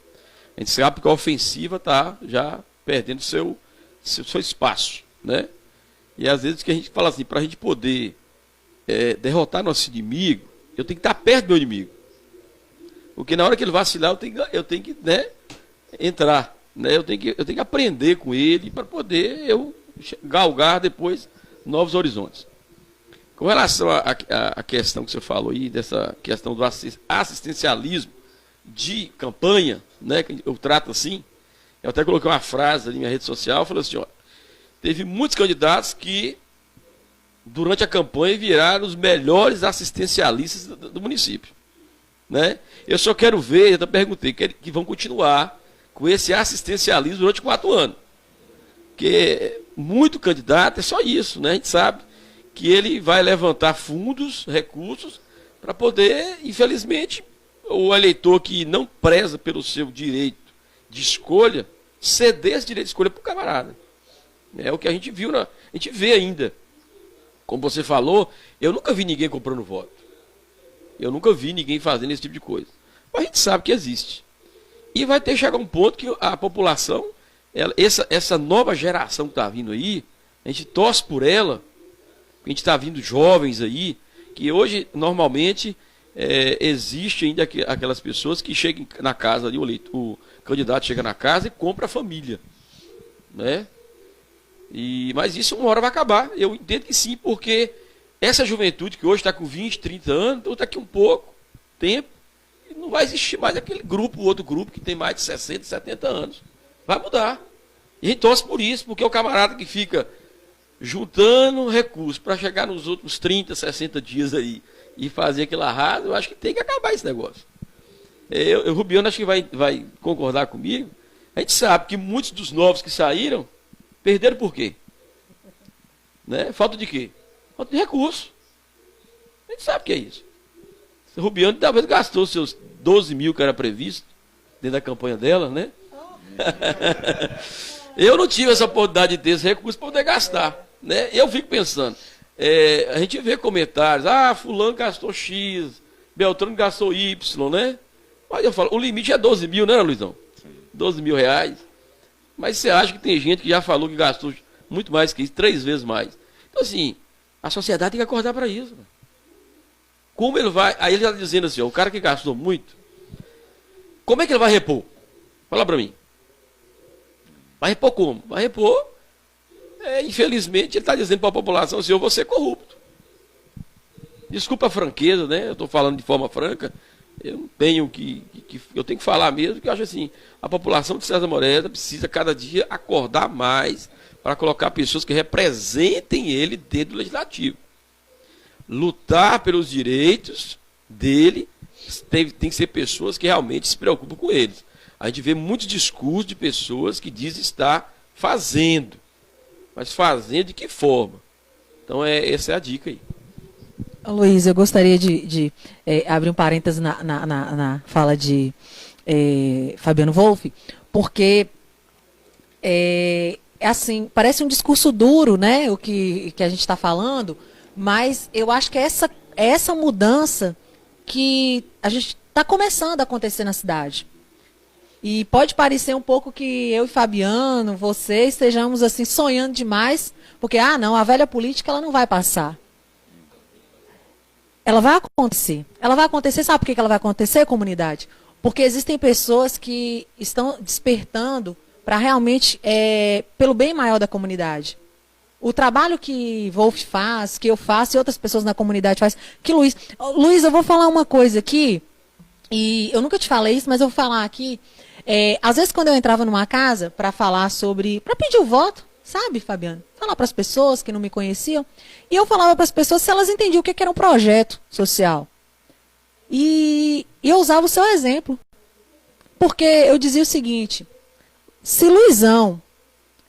A gente sabe que a ofensiva está já perdendo seu espaço, né? E às vezes que a gente fala assim, para a gente poder derrotar nosso inimigo, eu tenho que estar perto do meu inimigo. Porque na hora que ele vacilar, eu tenho que né, entrar, né? Eu tenho que aprender com ele para poder eu galgar depois novos horizontes. Com relação à questão que você falou aí, dessa questão do assistencialismo de campanha, né, que eu trato assim, eu até coloquei uma frase na minha rede social, falei assim, ó, teve muitos candidatos que, durante a campanha, viraram os melhores assistencialistas do município. Né? Eu só quero ver, eu até perguntei, que vão continuar com esse assistencialismo durante 4 anos. Porque muito candidato é só isso, né? A gente sabe que ele vai levantar fundos, recursos, para poder, infelizmente, o eleitor que não preza pelo seu direito de escolha, ceder esse direito de escolha para o camarada. É o que a gente viu, a gente vê ainda. Como você falou, eu nunca vi ninguém comprando voto. Eu nunca vi ninguém fazendo esse tipo de coisa. mas a gente sabe que existe. E vai ter que chegar um ponto que a população, essa nova geração que está vindo aí, a gente torce por ela, a gente está vindo jovens aí, que hoje, normalmente, existe ainda aquelas pessoas que chegam na casa ali, o candidato chega na casa e compra a família, né? Mas isso uma hora vai acabar. Eu entendo que sim, porque essa juventude que hoje está com 20, 30 anos, então daqui um pouco tempo, não vai existir mais aquele grupo, o outro grupo que tem mais de 60, 70 anos. Vai mudar. E a gente torce por isso, porque o camarada que fica juntando recursos para chegar nos outros 30, 60 dias aí e fazer aquilo arraso, eu acho que tem que acabar esse negócio. O Rubiano acho que vai concordar comigo. A gente sabe que muitos dos novos que saíram perderam por quê? Né? Falta de quê? Falta de recurso. A gente sabe o que é isso. O Rubiano talvez gastou seus 12 mil que era previsto dentro da campanha dela, né? Eu não tive essa oportunidade de ter esse recurso para poder gastar, né? Eu fico pensando, a gente vê comentários, fulano gastou X, Beltrano gastou Y, né? Mas eu falo, o limite é 12 mil, né, Luizão? 12 mil reais. Mas você acha que tem gente que já falou que gastou muito mais que isso, 3 vezes mais. Então, assim, a sociedade tem que acordar para isso. Né? Como ele vai... Aí ele está dizendo assim, ó, o cara que gastou muito, como é que ele vai repor? Fala para mim. Vai repor como? Vai repor, infelizmente, ele está dizendo para a população assim, eu vou ser corrupto. Desculpa a franqueza, né? Eu estou falando de forma franca. Eu não tenho eu tenho que falar mesmo, que eu acho assim, a população de César Moreda precisa cada dia acordar mais para colocar pessoas que representem ele dentro do legislativo. Lutar pelos direitos dele, tem que ser pessoas que realmente se preocupam com eles. A gente vê muitos discursos de pessoas que dizem estar fazendo, mas fazendo de que forma? Então essa é a dica aí. Luiz, eu gostaria de abrir um parênteses na fala de Fabiano Wolff, porque assim, parece um discurso duro, né, o que a gente está falando, mas eu acho que é essa mudança que a gente está começando a acontecer na cidade. E pode parecer um pouco que eu e Fabiano, você, estejamos assim sonhando demais, porque, não, a velha política ela não vai passar. Ela vai acontecer. Ela vai acontecer, sabe por que ela vai acontecer, comunidade? Porque existem pessoas que estão despertando para realmente, pelo bem maior da comunidade. O trabalho que Wolff faz, que eu faço e outras pessoas na comunidade fazem, que Luiz, eu vou falar uma coisa aqui, e eu nunca te falei isso, mas eu vou falar aqui. Às vezes quando eu entrava numa casa para falar para pedir o voto, sabe, Fabiano? Falar para as pessoas que não me conheciam. E eu falava para as pessoas se elas entendiam o que era um projeto social. E eu usava o seu exemplo. Porque eu dizia o seguinte, se Luizão,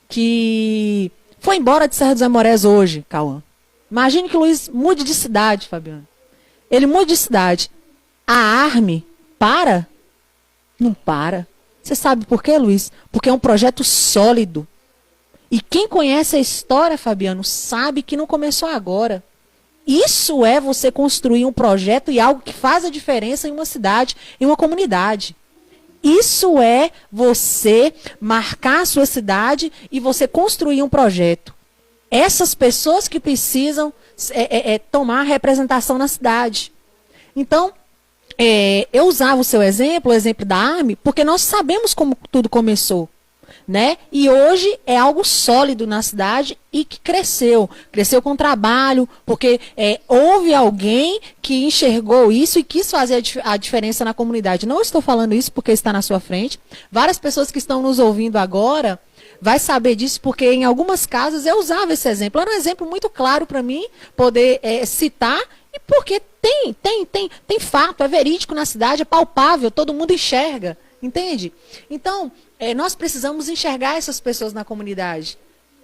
que foi embora de Serra dos Amorés hoje, Cauã, imagine que o Luiz mude de cidade, Fabiano. Ele mude de cidade. A Arme para? Não para. Você sabe por quê, Luiz? Porque é um projeto sólido. E quem conhece a história, Fabiano, sabe que não começou agora. Isso é você construir um projeto e algo que faz a diferença em uma cidade, em uma comunidade. Isso é você marcar a sua cidade e você construir um projeto. Essas pessoas que precisam tomar representação na cidade. Então, eu usava o seu exemplo, o exemplo da Arme, porque nós sabemos como tudo começou. Né? E hoje é algo sólido na cidade e que cresceu com trabalho, porque houve alguém que enxergou isso e quis fazer a diferença na comunidade. Não estou falando isso porque está na sua frente. Várias pessoas que estão nos ouvindo agora vai saber disso, porque em algumas casas eu usava esse exemplo. Era um exemplo muito claro para mim poder citar, e porque tem fato, é verídico na cidade, é palpável, todo mundo enxerga, entende? Então, nós precisamos enxergar essas pessoas na comunidade.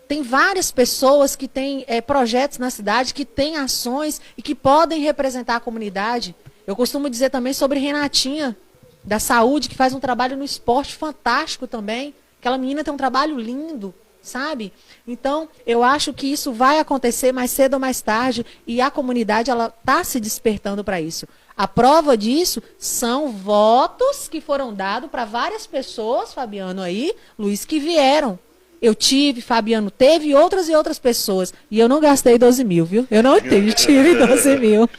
Tem várias pessoas que têm projetos na cidade, que têm ações e que podem representar a comunidade. Eu costumo dizer também sobre Renatinha, da saúde, que faz um trabalho no esporte fantástico também. Aquela menina tem um trabalho lindo, sabe? Então, eu acho que isso vai acontecer mais cedo ou mais tarde e a comunidade ela está se despertando para isso. A prova disso são votos que foram dados para várias pessoas, Fabiano aí, Luiz, que vieram. Eu tive, Fabiano teve e outras pessoas. E eu não gastei 12 mil, viu? Eu não tive 12 mil.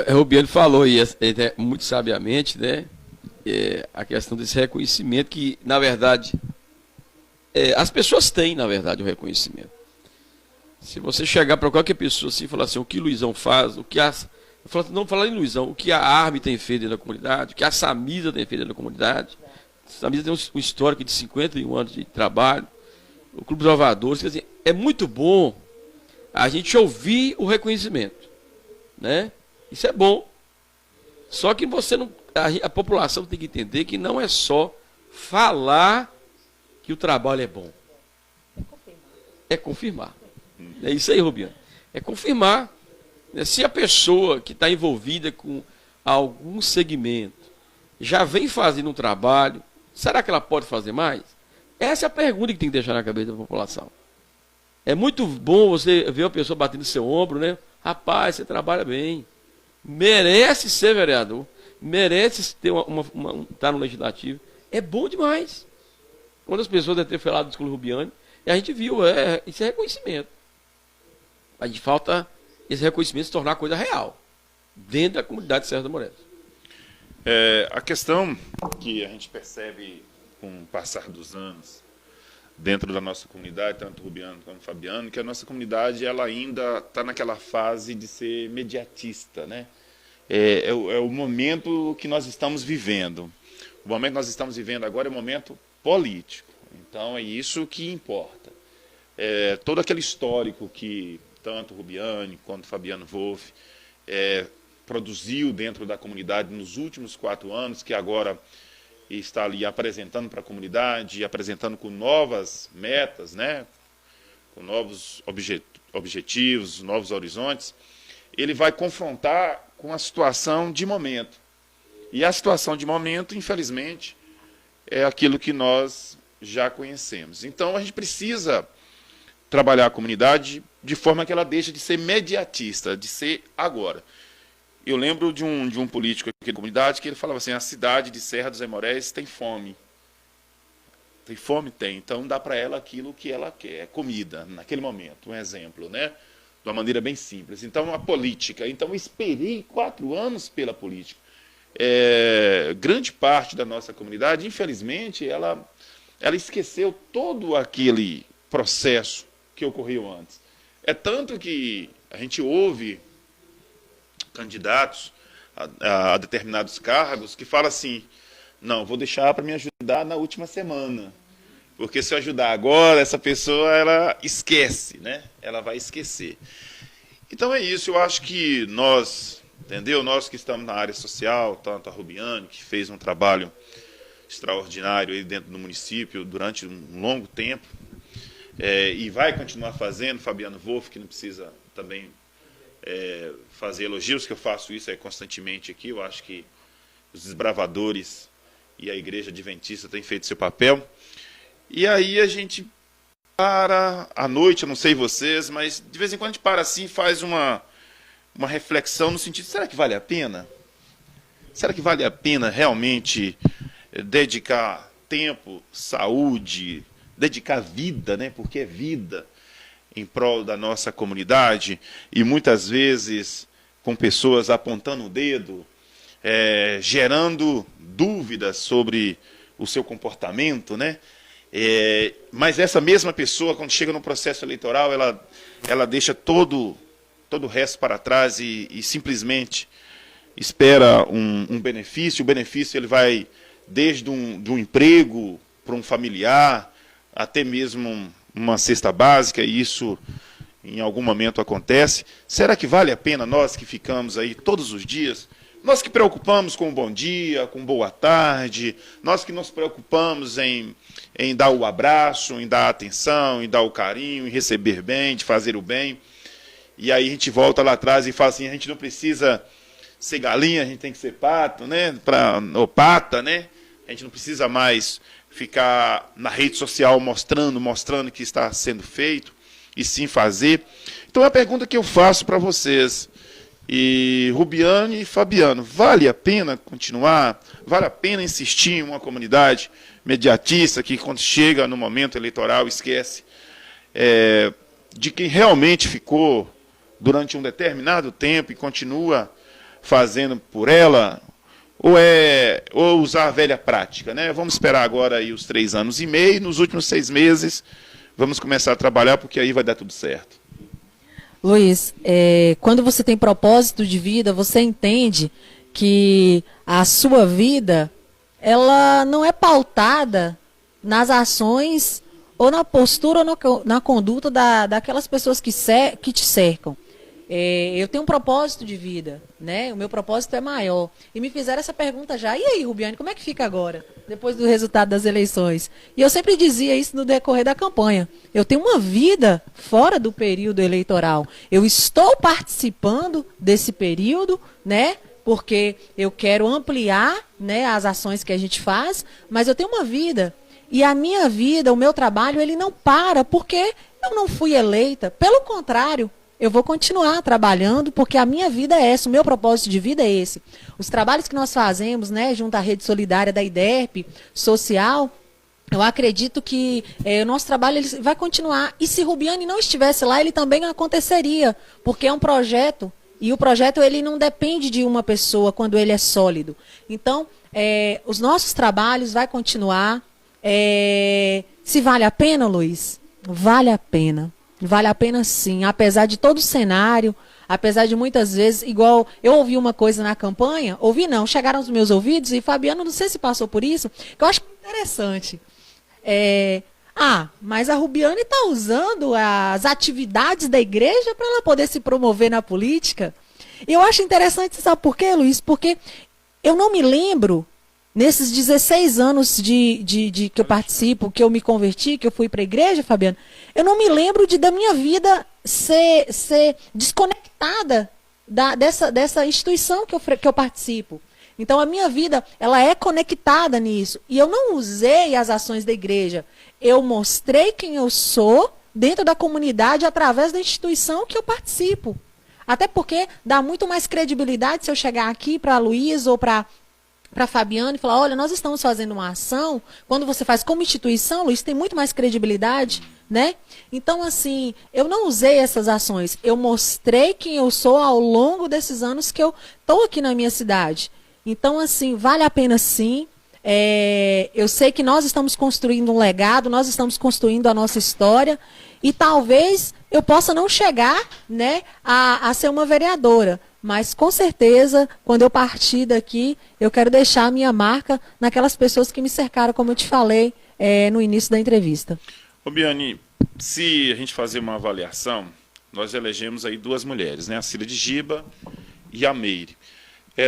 O Rubiano falou aí, muito sabiamente, né? A questão desse reconhecimento que, na verdade, as pessoas têm, na verdade, o reconhecimento. Se você chegar para qualquer pessoa assim e falar assim, o que Luizão faz, não falar em Luizão, o que a ARME tem feito dentro da comunidade, o que a Samisa tem feito dentro da comunidade. A Samisa tem um histórico de 51 anos de trabalho, o Clube dos Salvadores, quer dizer, é muito bom a gente ouvir o reconhecimento, né? Isso é bom. Só que você não, a população tem que entender que não é só falar que o trabalho é bom. É confirmar. É isso aí, Rubiano. É confirmar. Se a pessoa que está envolvida com algum segmento já vem fazendo um trabalho, será que ela pode fazer mais? Essa é a pergunta que tem que deixar na cabeça da população. É muito bom você ver uma pessoa batendo no seu ombro, né? Rapaz, você trabalha bem. Merece ser vereador. Merece ter estar no legislativo. É bom demais. Quando as pessoas devem ter falado do Escola Rubiani, e a gente viu, isso é reconhecimento. A gente falta esse reconhecimento se tornar coisa real, dentro da comunidade de Serra da Morena. A questão que a gente percebe com o passar dos anos, dentro da nossa comunidade, tanto Rubiano como Fabiano, que a nossa comunidade ela ainda está naquela fase de ser mediatista, né? É o momento que nós estamos vivendo. O momento que nós estamos vivendo agora é um momento político. Então é isso que importa. Todo aquele histórico que tanto Rubiani quanto Fabiano Wolff produziu dentro da comunidade nos últimos 4 anos, que agora está ali apresentando para a comunidade, apresentando com novas metas, né? Com novos objetivos, novos horizontes, ele vai confrontar com a situação de momento. E a situação de momento, infelizmente, é aquilo que nós já conhecemos. Então, a gente precisa trabalhar a comunidade de forma que ela deixe de ser mediatista, de ser agora. Eu lembro de um político aqui da comunidade que ele falava assim, a cidade de Serra dos Aimorés tem fome. Tem fome? Tem. Então dá para ela aquilo que ela quer, comida, naquele momento, um exemplo, né? De uma maneira bem simples. Então a política. Então eu esperei 4 anos pela política. Grande parte da nossa comunidade, infelizmente, ela esqueceu todo aquele processo que ocorreu antes. É tanto que a gente ouve candidatos a determinados cargos que falam assim, não, vou deixar para me ajudar na última semana, porque se eu ajudar agora, essa pessoa ela esquece, né? Ela vai esquecer. Então é isso, eu acho que nós, entendeu? Nós que estamos na área social, tanto a Rubiani, que fez um trabalho extraordinário aí dentro do município durante um longo tempo, e vai continuar fazendo, Fabiano Wolff, que não precisa também fazer elogios, que eu faço isso constantemente aqui. Eu acho que os desbravadores e a Igreja Adventista têm feito seu papel. E aí a gente para à noite, eu não sei vocês, mas de vez em quando a gente para assim e faz uma reflexão no sentido, será que vale a pena? Será que vale a pena realmente dedicar tempo, saúde, dedicar vida, né? Porque é vida, em prol da nossa comunidade, e muitas vezes com pessoas apontando o dedo, gerando dúvidas sobre o seu comportamento, né? Mas essa mesma pessoa, quando chega no processo eleitoral, ela deixa todo o resto para trás e simplesmente espera um benefício. O benefício ele vai desde um emprego para um familiar, até mesmo uma cesta básica, e isso em algum momento acontece. Será que vale a pena nós que ficamos aí todos os dias, nós que preocupamos com o bom dia, com boa tarde, nós que nos preocupamos em dar o abraço, em dar a atenção, em dar o carinho, em receber bem, de fazer o bem, e aí a gente volta lá atrás e fala assim, a gente não precisa ser galinha, a gente tem que ser pato, né? Ou pata, né? A gente não precisa mais ficar na rede social mostrando que está sendo feito, e sim fazer. Então a pergunta que eu faço para vocês, E Rubiane e Fabiano, vale a pena continuar? Vale a pena insistir em uma comunidade mediatista que, quando chega no momento eleitoral, esquece de quem realmente ficou durante um determinado tempo e continua fazendo por ela? Ou usar a velha prática, né? Vamos esperar agora aí os 3 anos e meio, nos últimos 6 meses vamos começar a trabalhar, porque aí vai dar tudo certo. Luiz, quando você tem propósito de vida, você entende que a sua vida, ela não é pautada nas ações ou na postura ou na conduta daquelas pessoas que te cercam. Eu tenho um propósito de vida, né? O meu propósito é maior. E me fizeram essa pergunta já. E aí, Rubiane, como é que fica agora, depois do resultado das eleições? E eu sempre dizia isso no decorrer da campanha. Eu tenho uma vida fora do período eleitoral. Eu estou participando desse período, né? Porque eu quero ampliar, né, as ações que a gente faz, mas eu tenho uma vida. E a minha vida, o meu trabalho, ele não para porque eu não fui eleita. Pelo contrário, eu vou continuar trabalhando, porque a minha vida é essa, o meu propósito de vida é esse. Os trabalhos que nós fazemos, né, junto à rede solidária da IDERP, social, eu acredito que o nosso trabalho ele vai continuar. E se Rubiane não estivesse lá, ele também aconteceria, porque é um projeto, e o projeto ele não depende de uma pessoa quando ele é sólido. Então, os nossos trabalhos vão continuar. Se vale a pena, Luiz? Vale a pena. Vale a pena sim, apesar de todo o cenário, apesar de muitas vezes, igual eu ouvi uma coisa na campanha, ouvi não, chegaram aos meus ouvidos, e Fabiano, não sei se passou por isso, que eu acho interessante. Mas a Rubiane está usando as atividades da igreja para ela poder se promover na política. E eu acho interessante, sabe por quê, Luiz? Porque eu não me lembro, nesses 16 anos que eu participo, que eu me converti, que eu fui para a igreja, Fabiano, eu não me lembro da minha vida ser desconectada dessa instituição que eu participo. Então, a minha vida, ela é conectada nisso. E eu não usei as ações da igreja. Eu mostrei quem eu sou dentro da comunidade através da instituição que eu participo. Até porque dá muito mais credibilidade se eu chegar aqui para a Luiz ou para Fabiano e falar, olha, nós estamos fazendo uma ação. Quando você faz como instituição, Luiz, tem muito mais credibilidade, né? Então, assim, eu não usei essas ações. Eu mostrei quem eu sou ao longo desses anos que eu estou aqui na minha cidade. Então, assim, vale a pena sim. Eu sei que nós estamos construindo um legado, nós estamos construindo a nossa história. E talvez eu possa não chegar, né, a ser uma vereadora. Mas, com certeza, quando eu partir daqui, eu quero deixar a minha marca naquelas pessoas que me cercaram, como eu te falei no início da entrevista. Rubiane, se a gente fazer uma avaliação, nós elegemos aí 2 mulheres, né? A Cida de Giba e a Meire.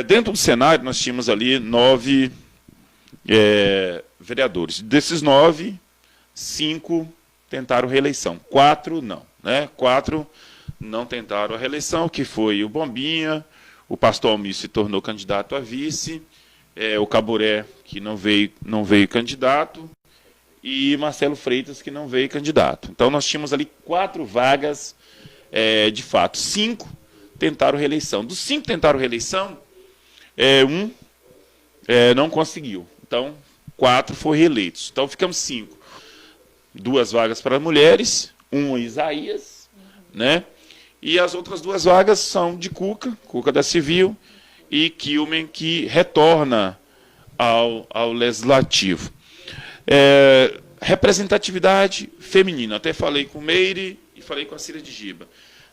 Dentro do cenário, nós tínhamos ali 9 vereadores. Desses 9, 5 tentaram reeleição. 4 não, né? 4 não tentaram a reeleição, que foi o Bombinha, o pastor Almir se tornou candidato a vice, o Caburé, que não veio candidato, e Marcelo Freitas, que não veio candidato. Então, nós tínhamos ali 4 vagas, de fato. 5 tentaram reeleição. Dos 5 tentaram reeleição, 1 não conseguiu. Então, 4 foram reeleitos. Então, ficamos 5. 2 vagas para mulheres, 1 Isaías, né? E as outras 2 vagas são de Cuca da Civil, e Quilmen, que retorna ao Legislativo. Representatividade feminina. Até falei com Meire e falei com a Cida de Giba.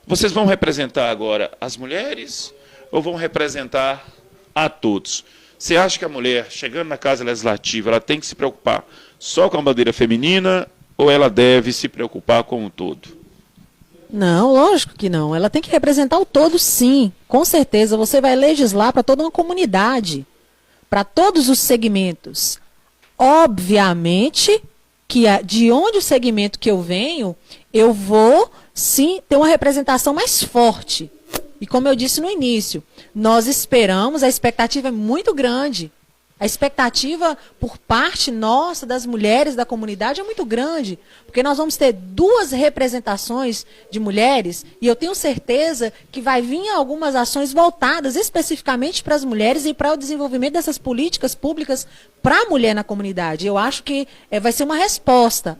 Vocês vão representar agora as mulheres ou vão representar a todos? Você acha que a mulher, chegando na Casa Legislativa, ela tem que se preocupar só com a bandeira feminina ou ela deve se preocupar com o todo? Não, lógico que não. Ela tem que representar o todo, sim. Com certeza, você vai legislar para toda uma comunidade, para todos os segmentos. Obviamente que de onde o segmento que eu venho, eu vou, sim, ter uma representação mais forte. E como eu disse no início, nós esperamos, a expectativa é muito grande. A expectativa por parte nossa, das mulheres da comunidade, é muito grande, porque nós vamos ter 2 representações de mulheres, e eu tenho certeza que vai vir algumas ações voltadas especificamente para as mulheres e para o desenvolvimento dessas políticas públicas para a mulher na comunidade. Eu acho que vai ser uma resposta.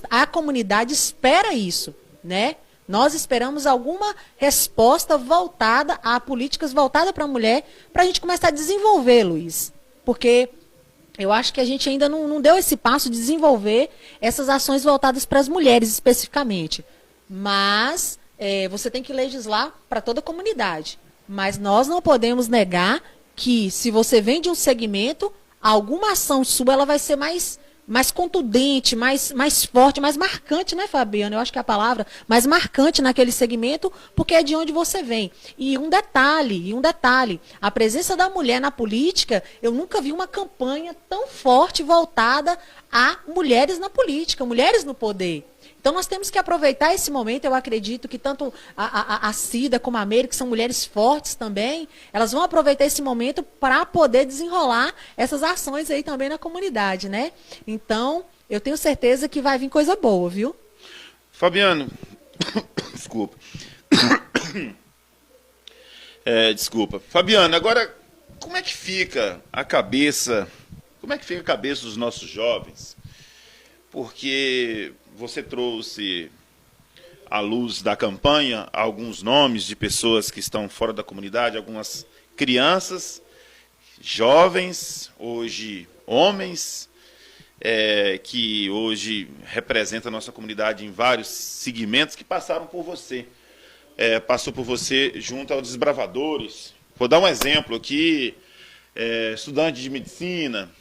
A comunidade espera isso, né? Nós esperamos alguma resposta voltada a políticas voltadas para a mulher, para a gente começar a desenvolver, Luiz. Porque eu acho que a gente ainda não deu esse passo de desenvolver essas ações voltadas para as mulheres especificamente. Mas você tem que legislar para toda a comunidade. Mas nós não podemos negar que, se você vem de um segmento, alguma ação sua ela vai ser mais contundente, mais forte, mais marcante, né, Fabiana? Eu acho que é a palavra, mais marcante naquele segmento, porque é de onde você vem. E um detalhe, a presença da mulher na política, eu nunca vi uma campanha tão forte voltada a mulheres na política, mulheres no poder. Então nós temos que aproveitar esse momento. Eu acredito que tanto a Cida como a Meire, que são mulheres fortes também, elas vão aproveitar esse momento para poder desenrolar essas ações aí também na comunidade, né? Então, eu tenho certeza que vai vir coisa boa, viu? Fabiano, desculpa. Desculpa. Fabiano, agora, como é que fica a cabeça dos nossos jovens? Porque você trouxe à luz da campanha alguns nomes de pessoas que estão fora da comunidade, algumas crianças, jovens, hoje homens, que hoje representam a nossa comunidade em vários segmentos, que passaram por você. Passou por você junto aos desbravadores. Vou dar um exemplo aqui, estudante de medicina,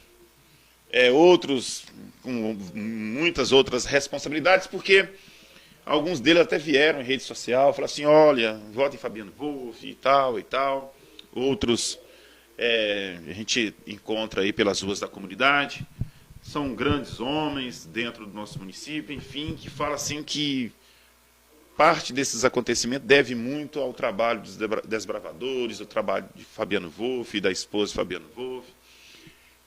outros com muitas outras responsabilidades, porque alguns deles até vieram em rede social, falaram assim, olha, votem Fabiano Wolff e tal e tal. Outros a gente encontra aí pelas ruas da comunidade, são grandes homens dentro do nosso município, enfim, que falam assim que parte desses acontecimentos deve muito ao trabalho dos desbravadores, ao trabalho de Fabiano Wolff e da esposa de Fabiano Wolff.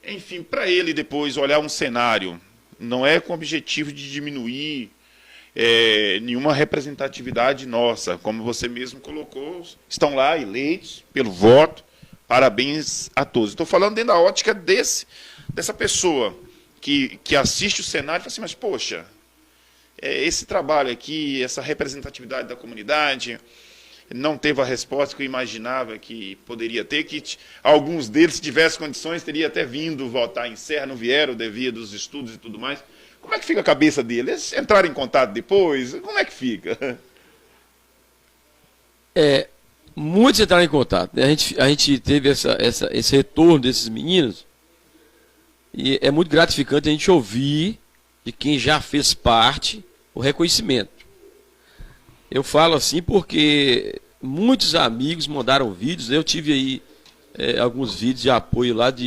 Enfim, para ele depois olhar um cenário, não é com o objetivo de diminuir nenhuma representatividade nossa, como você mesmo colocou, estão lá eleitos pelo voto, parabéns a todos. Estou falando dentro da ótica dessa pessoa que assiste o cenário e fala assim, mas poxa, esse trabalho aqui, essa representatividade da comunidade, não teve a resposta que eu imaginava que poderia ter, que alguns deles, se tivesse condições, teria até vindo votar em Serra, não vieram devido aos estudos e tudo mais. Como é que fica a cabeça deles? Eles entraram em contato depois? Como é que fica? Muitos entraram em contato, né? A gente teve esse retorno desses meninos, e é muito gratificante a gente ouvir de quem já fez parte o reconhecimento. Eu falo assim porque muitos amigos mandaram vídeos, eu tive aí alguns vídeos de apoio lá do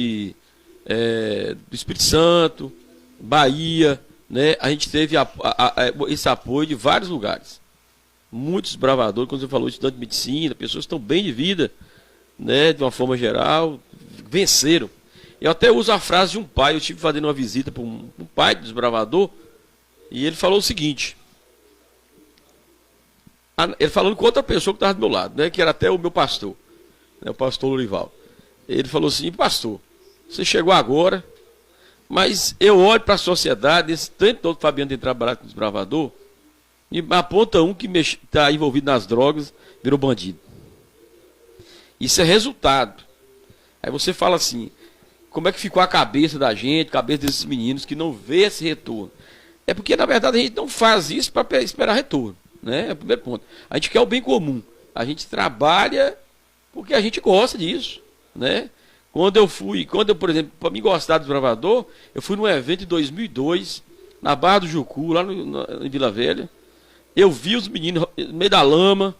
Espírito Santo, Bahia, né? A gente teve esse apoio de vários lugares. Muitos bravadores, quando você falou de estudante de medicina, pessoas que estão bem de vida, né, de uma forma geral, venceram. Eu até uso a frase de um pai, eu estive fazendo uma visita para um pai do desbravador, e ele falou o seguinte, ele falando com outra pessoa que estava do meu lado, né, que era até o meu pastor, né, o pastor Lorival. Ele falou assim, pastor, você chegou agora, mas eu olho para a sociedade, esse tempo todo que o Fabiano tem trabalhado com o desbravador, e aponta um que está envolvido nas drogas, virou bandido. Isso é resultado. Aí você fala assim, como é que ficou a cabeça da gente, a cabeça desses meninos que não vê esse retorno? É porque, na verdade, a gente não faz isso para esperar retorno, né? É o primeiro ponto. A gente quer o bem comum. A gente trabalha porque a gente gosta disso, né? Quando eu, por exemplo, para mim gostar do desbravador, eu fui num evento em 2002, na Barra do Jucu, lá em Vila Velha. Eu vi os meninos no meio da lama,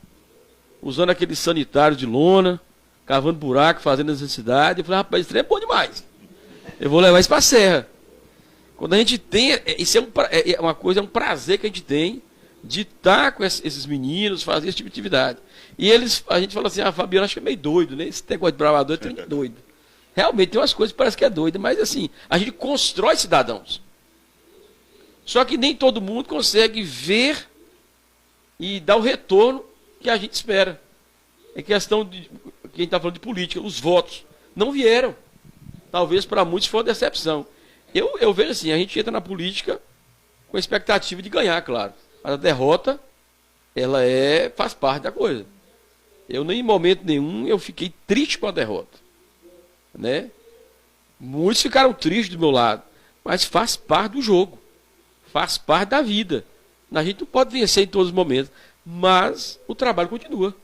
usando aquele sanitário de lona, cavando buraco, fazendo necessidade. Eu falei, rapaz, isso é bom demais. Eu vou levar isso para a serra. Quando a gente tem, isso é uma coisa, é um prazer que a gente tem de estar com esses meninos, fazer esse tipo de atividade. E a gente fala assim, Fabiano, acho que é meio doido, né? Esse negócio de bravador é trem de doido. Realmente tem umas coisas que parece que é doida, mas assim, a gente constrói cidadãos. Só que nem todo mundo consegue ver e dar o retorno que a gente espera. É questão de quem está falando de política, os votos não vieram. Talvez para muitos foi uma decepção. Eu vejo assim, a gente entra na política com a expectativa de ganhar, claro. Mas a derrota, ela faz parte da coisa. Eu nem em momento nenhum eu fiquei triste com a derrota. Né? Muitos ficaram tristes do meu lado, mas faz parte do jogo. Faz parte da vida. A gente não pode vencer em todos os momentos, mas o trabalho continua.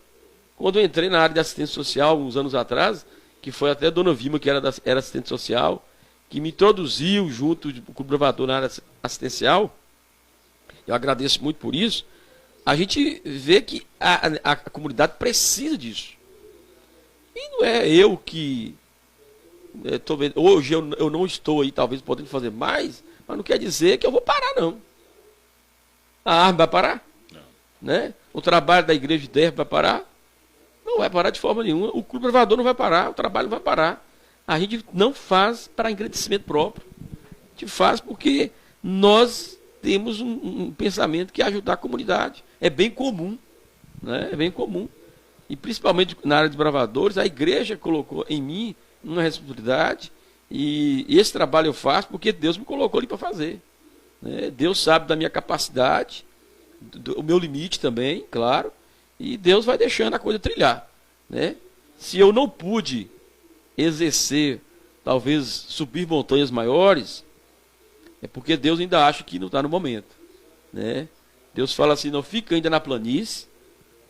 Quando eu entrei na área de assistência social, uns anos atrás, que foi até a dona Vilma, que era assistente social, que me introduziu junto com o provador na área assistencial, eu agradeço muito por isso, a gente vê que a comunidade precisa disso. E não é eu que... hoje eu não estou aí, talvez, podendo fazer mais, mas não quer dizer que eu vou parar, não. A arma vai parar? Não. Né? O trabalho da igreja de terra vai parar? Não vai parar de forma nenhuma. O clube provador não vai parar, o trabalho não vai parar. A gente não faz para engrandecimento próprio. A gente faz porque nós temos um pensamento que é ajudar a comunidade. É bem comum. Né? É bem comum. E principalmente na área de bravadores, a igreja colocou em mim uma responsabilidade. E esse trabalho eu faço porque Deus me colocou ali para fazer. Né? Deus sabe da minha capacidade, do meu limite também, claro. E Deus vai deixando a coisa trilhar. Né? Se eu não pude exercer, talvez subir montanhas maiores, é porque Deus ainda acha que não está no momento. Né? Deus fala assim, não fica ainda na planície,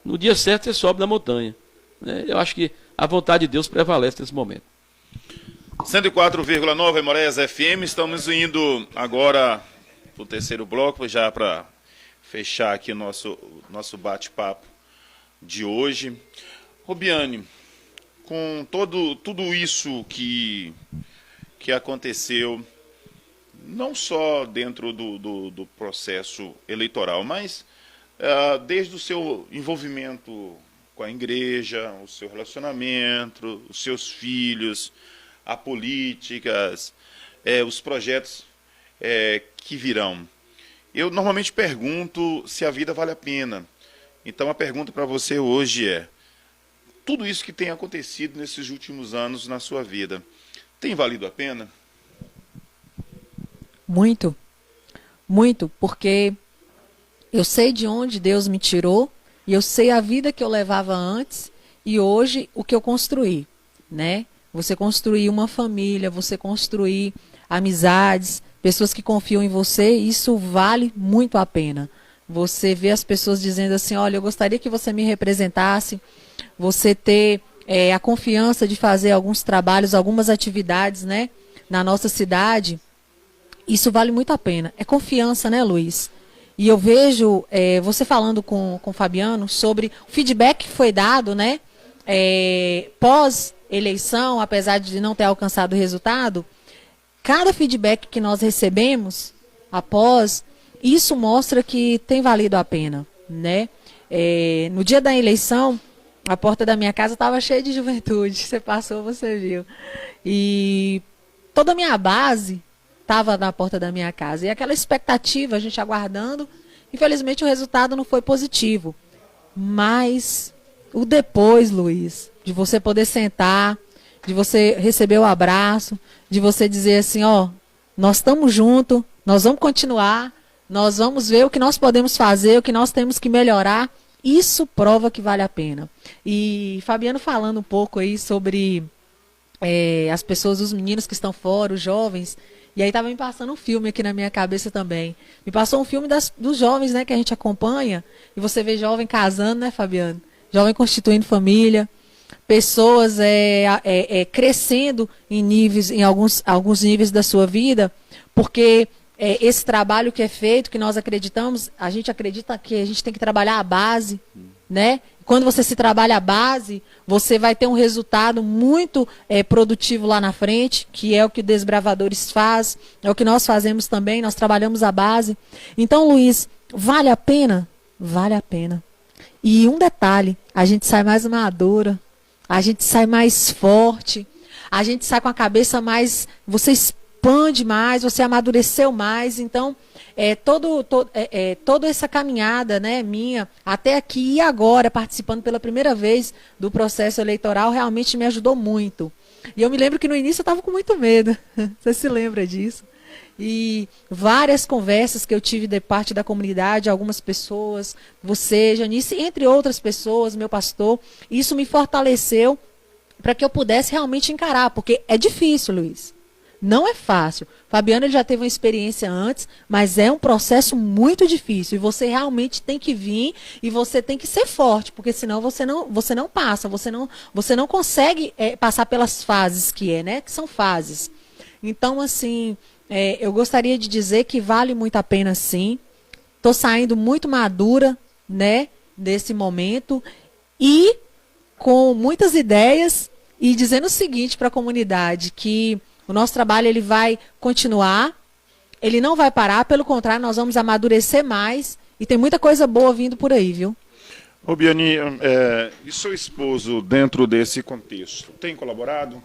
no dia certo você sobe na montanha. Né? Eu acho que a vontade de Deus prevalece nesse momento. 104,9 Morés FM, estamos indo agora para o terceiro bloco, já para fechar aqui o nosso bate-papo de hoje. Robiane, com tudo isso que aconteceu, não só dentro do processo eleitoral, mas desde o seu envolvimento com a igreja, o seu relacionamento, os seus filhos, a políticas, os projetos que virão. Eu normalmente pergunto se a vida vale a pena. Então a pergunta para você hoje é, tudo isso que tem acontecido nesses últimos anos na sua vida, tem valido a pena? Muito, muito, porque eu sei de onde Deus me tirou, e eu sei a vida que eu levava antes, e hoje o que eu construí, né? Você construir uma família, você construir amizades, pessoas que confiam em você, isso vale muito a pena. Você vê as pessoas dizendo assim, olha, eu gostaria que você me representasse, você ter a confiança de fazer alguns trabalhos, algumas atividades, né, na nossa cidade, isso vale muito a pena. É confiança, né, Luiz? E eu vejo você falando com o Fabiano sobre o feedback que foi dado, né, pós-eleição, apesar de não ter alcançado o resultado, cada feedback que nós recebemos após, isso mostra que tem valido a pena, né? No dia da eleição, a porta da minha casa estava cheia de juventude. Você passou, você viu. E toda a minha base estava na porta da minha casa. E aquela expectativa, a gente aguardando. Infelizmente, o resultado não foi positivo. Mas o depois, Luiz, de você poder sentar, de você receber o abraço, de você dizer assim, ó, nós estamos juntos, nós vamos continuar, nós vamos ver o que nós podemos fazer, o que nós temos que melhorar. Isso prova que vale a pena. E Fabiano falando um pouco aí sobre as pessoas, os meninos que estão fora, os jovens. E aí estava me passando um filme aqui na minha cabeça também. Me passou um filme dos jovens, né, que a gente acompanha. E você vê jovem casando, né, Fabiano? Jovem constituindo família. Pessoas crescendo em níveis, em alguns níveis da sua vida, porque esse trabalho que é feito, que nós acreditamos, a gente acredita que a gente tem que trabalhar a base, né? Quando você se trabalha a base, você vai ter um resultado muito produtivo lá na frente, que é o que o Desbravadores faz, é o que nós fazemos também, nós trabalhamos a base. Então, Luiz, vale a pena? Vale a pena. E um detalhe, a gente sai mais madura, a gente sai mais forte, a gente sai com a cabeça mais, você expande mais, você amadureceu mais. Então, toda essa caminhada, né, minha, até aqui e agora, participando pela primeira vez do processo eleitoral, realmente me ajudou muito. E eu me lembro que no início eu estava com muito medo. Você se lembra disso? E várias conversas que eu tive de parte da comunidade, algumas pessoas, você, Janice, entre outras pessoas, meu pastor, isso me fortaleceu para que eu pudesse realmente encarar, porque é difícil, Luiz. Não é fácil. Fabiano, ele já teve uma experiência antes, mas é um processo muito difícil. E você realmente tem que vir e você tem que ser forte, porque senão você não passa, você não consegue passar pelas fases né? Que são fases. Então, assim, eu gostaria de dizer que vale muito a pena, sim. Estou saindo muito madura, né, desse momento e com muitas ideias e dizendo o seguinte para a comunidade, que o nosso trabalho ele vai continuar, ele não vai parar, pelo contrário, nós vamos amadurecer mais e tem muita coisa boa vindo por aí, viu? Ô Biani, e seu esposo dentro desse contexto, tem colaborado?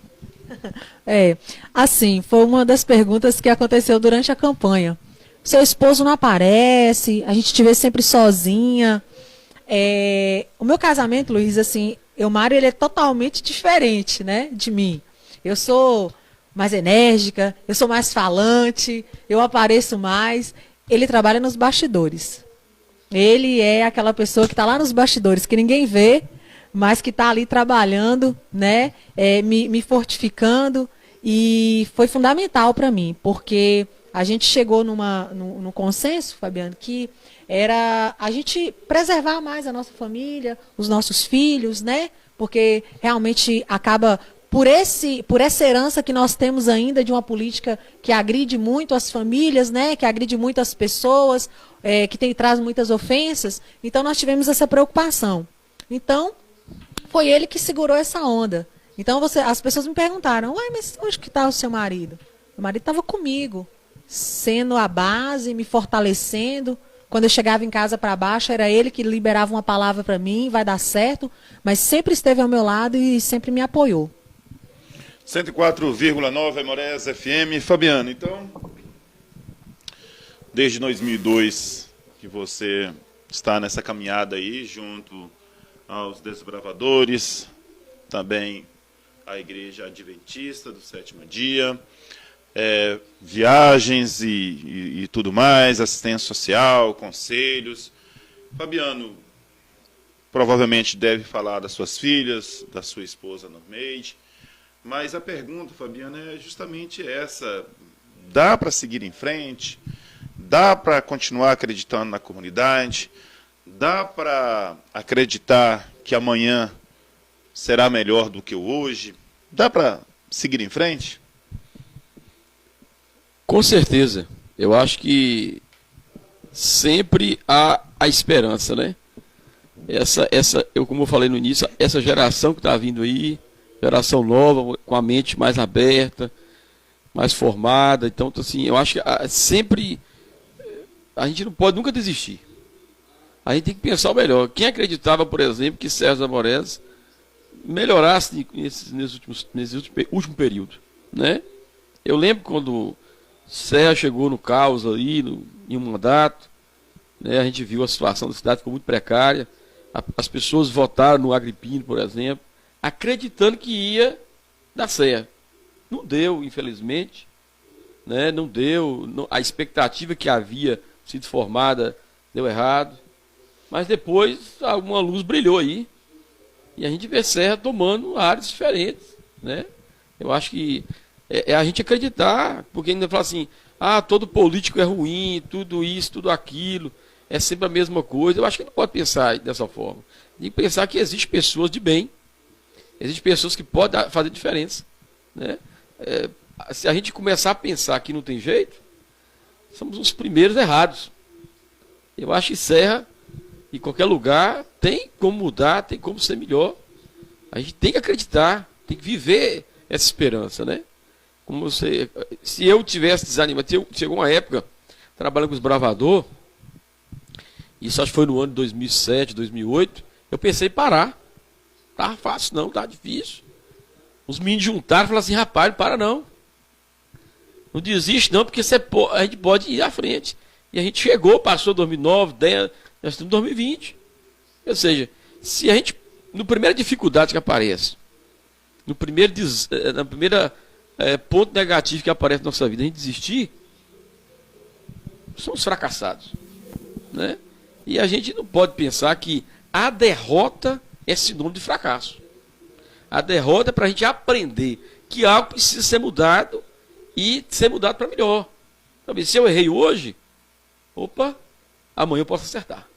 Assim, foi uma das perguntas que aconteceu durante a campanha. Seu esposo não aparece, a gente te vê sempre sozinha. O meu casamento, Luiz, assim, Mário, ele é totalmente diferente, né, de mim. Eu sou mais enérgica, eu sou mais falante, eu apareço mais. Ele trabalha nos bastidores. Ele é aquela pessoa que está lá nos bastidores, que ninguém vê, mas que está ali trabalhando, né, me fortificando, e foi fundamental para mim, porque a gente chegou no consenso, Fabiano, que era a gente preservar mais a nossa família, os nossos filhos, né, porque realmente acaba por essa herança que nós temos ainda de uma política que agride muito as famílias, né, que agride muito as pessoas, que traz muitas ofensas. Então nós tivemos essa preocupação. Então foi ele que segurou essa onda. Então as pessoas me perguntaram, uai, mas onde que está o seu marido? Meu marido estava comigo, sendo a base, me fortalecendo. Quando eu chegava em casa para baixo, era ele que liberava uma palavra para mim, vai dar certo, mas sempre esteve ao meu lado e sempre me apoiou. 104,9 Aimorés FM. Fabiano, então, desde 2002 que você está nessa caminhada aí, junto aos desbravadores, também a Igreja Adventista do Sétimo Dia, viagens e tudo mais, assistência social, conselhos. Fabiano provavelmente deve falar das suas filhas, da sua esposa Normeide, mas a pergunta, Fabiano, é justamente essa: dá para seguir em frente? Dá para continuar acreditando na comunidade? Dá para acreditar que amanhã será melhor do que o hoje? Dá para seguir em frente? Com certeza. Eu acho que sempre há a esperança, né? Como eu falei no início, essa geração que está vindo aí, geração nova, com a mente mais aberta, mais formada. Então, assim, eu acho que sempre a gente não pode nunca desistir. A gente tem que pensar o melhor. Quem acreditava, por exemplo, que Sérgio Amorés melhorasse nesse último período, né? Eu lembro quando Serra chegou no caos aí, em um mandato, né? A gente viu a situação da cidade ficou muito precária. As pessoas votaram no Agripino, por exemplo, acreditando que ia dar certo. Não deu, infelizmente, né? Não deu. A expectativa que havia sido formada deu errado. Mas depois alguma luz brilhou aí. E a gente vê Serra tomando áreas diferentes, né? Eu acho que é a gente acreditar, porque ainda fala assim, todo político é ruim, tudo isso, tudo aquilo, é sempre a mesma coisa. Eu acho que não pode pensar dessa forma. Tem que pensar que existem pessoas de bem, existem pessoas que podem fazer diferença, né? Se a gente começar a pensar que não tem jeito, somos os primeiros errados. Eu acho que Serra, em qualquer lugar, tem como mudar, tem como ser melhor. A gente tem que acreditar, tem que viver essa esperança, né? Se eu tivesse desanimado, chegou uma época, trabalhando com os bravador, isso acho que foi no ano de 2007, 2008, eu pensei em parar. Tá fácil não, tá difícil. Os meninos juntaram e falaram assim, rapaz, não para não. Não desiste não, porque a gente pode ir à frente. E a gente chegou, passou 2009, 10, nós estamos em 2020. Ou seja, se a gente, no primeira dificuldade que aparece, na primeira ponto negativo que aparece na nossa vida, a gente desistir, somos fracassados. Né? E a gente não pode pensar que a derrota é sinônimo de fracasso. A derrota é para a gente aprender que algo precisa ser mudado e ser mudado para melhor. Talvez se eu errei hoje, amanhã eu posso acertar.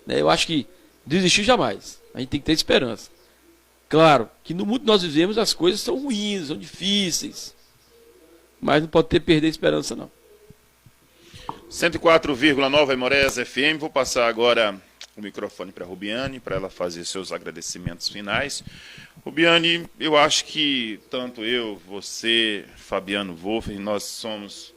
Né? Eu acho que desistir jamais. A gente tem que ter esperança. Claro que no mundo que nós vivemos as coisas são ruins, são difíceis. Mas não pode perder a esperança, não. 104,9 Aimorés FM. Vou passar agora o microfone para a Rubiane, para ela fazer seus agradecimentos finais. Rubiane, eu acho que tanto eu, você, Fabiano Wolfer, nós somos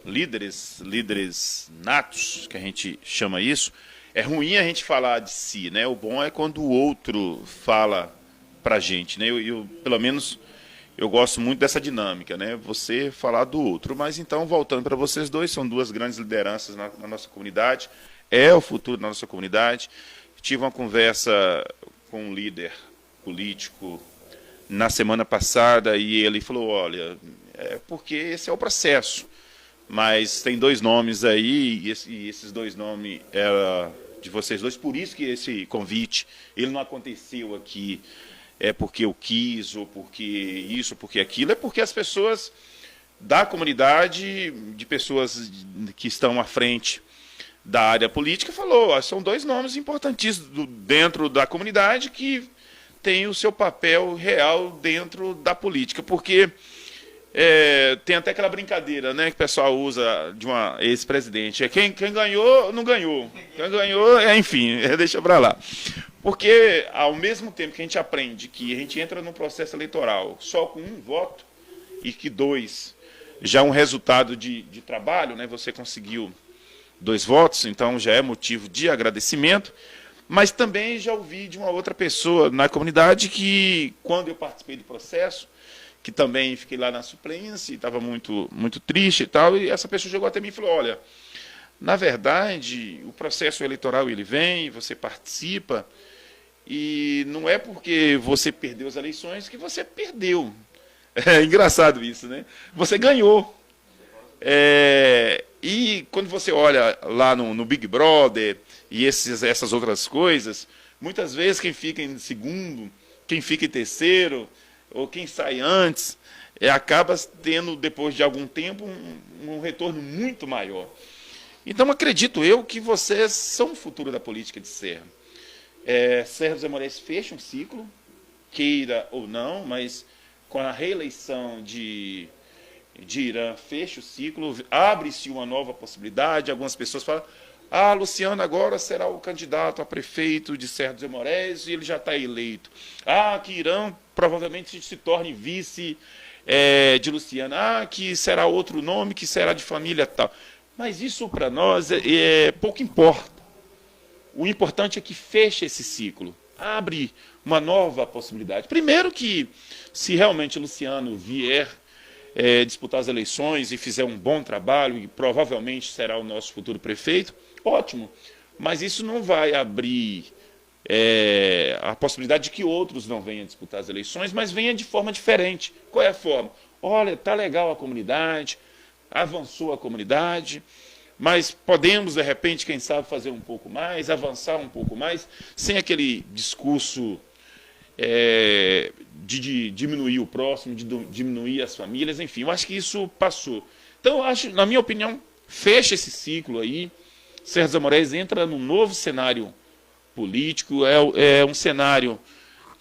líderes natos, que a gente chama isso. É ruim a gente falar de si, né? O bom é quando o outro fala pra gente, né? Pelo menos, eu gosto muito dessa dinâmica, né? Você falar do outro. Mas então, voltando para vocês dois, são duas grandes lideranças na nossa comunidade. É o futuro da nossa comunidade. Tive uma conversa com um líder político na semana passada e ele falou, olha, porque esse é o processo. Mas tem dois nomes aí, e esses dois nomes eram de vocês dois, por isso que esse convite, ele não aconteceu aqui, porque eu quis, ou porque isso, porque aquilo, é porque as pessoas da comunidade, de pessoas que estão à frente da área política, falou, são dois nomes importantíssimos dentro da comunidade que tem o seu papel real dentro da política, porque tem até aquela brincadeira, né, que o pessoal usa de uma ex-presidente. Quem ganhou, não ganhou. Quem ganhou, enfim, deixa pra lá. Porque, ao mesmo tempo que a gente aprende que a gente entra num processo eleitoral só com um voto, e que dois já é um resultado de trabalho, né, você conseguiu 2 votos, então já é motivo de agradecimento, mas também já ouvi de uma outra pessoa na comunidade que, quando eu participei do processo, que também fiquei lá na suplência e estava muito triste e tal, e essa pessoa chegou até mim e falou, olha, na verdade, o processo eleitoral ele vem, você participa, e não é porque você perdeu as eleições que você perdeu. É engraçado isso, né? Você ganhou. E quando você olha lá no Big Brother e essas outras coisas, muitas vezes quem fica em segundo, quem fica em terceiro, ou quem sai antes, acaba tendo, depois de algum tempo, um retorno muito maior. Então, acredito eu que vocês são o futuro da política de Serra. Serra dos Aimorés fecha um ciclo, queira ou não, mas com a reeleição de Irã, fecha o ciclo, abre-se uma nova possibilidade, algumas pessoas falam, Luciano agora será o candidato a prefeito de Serra dos Aimorés e ele já está eleito. Que Irã provavelmente se torne vice de Luciano. Que será outro nome, que será de família tal. Mas isso para nós pouco importa. O importante é que feche esse ciclo, abre uma nova possibilidade. Primeiro que, se realmente Luciano vier disputar as eleições e fizer um bom trabalho, e provavelmente será o nosso futuro prefeito, ótimo. Mas isso não vai abrir a possibilidade de que outros não venham disputar as eleições, mas venham de forma diferente. Qual é a forma? Olha, está legal a comunidade, avançou a comunidade, mas podemos, de repente, quem sabe, fazer um pouco mais, avançar um pouco mais, sem aquele discurso de diminuir o próximo, de diminuir as famílias, enfim, eu acho que isso passou. Então, eu acho, na minha opinião, fecha esse ciclo aí, Serra dos Aimorés entra num novo cenário político, é um cenário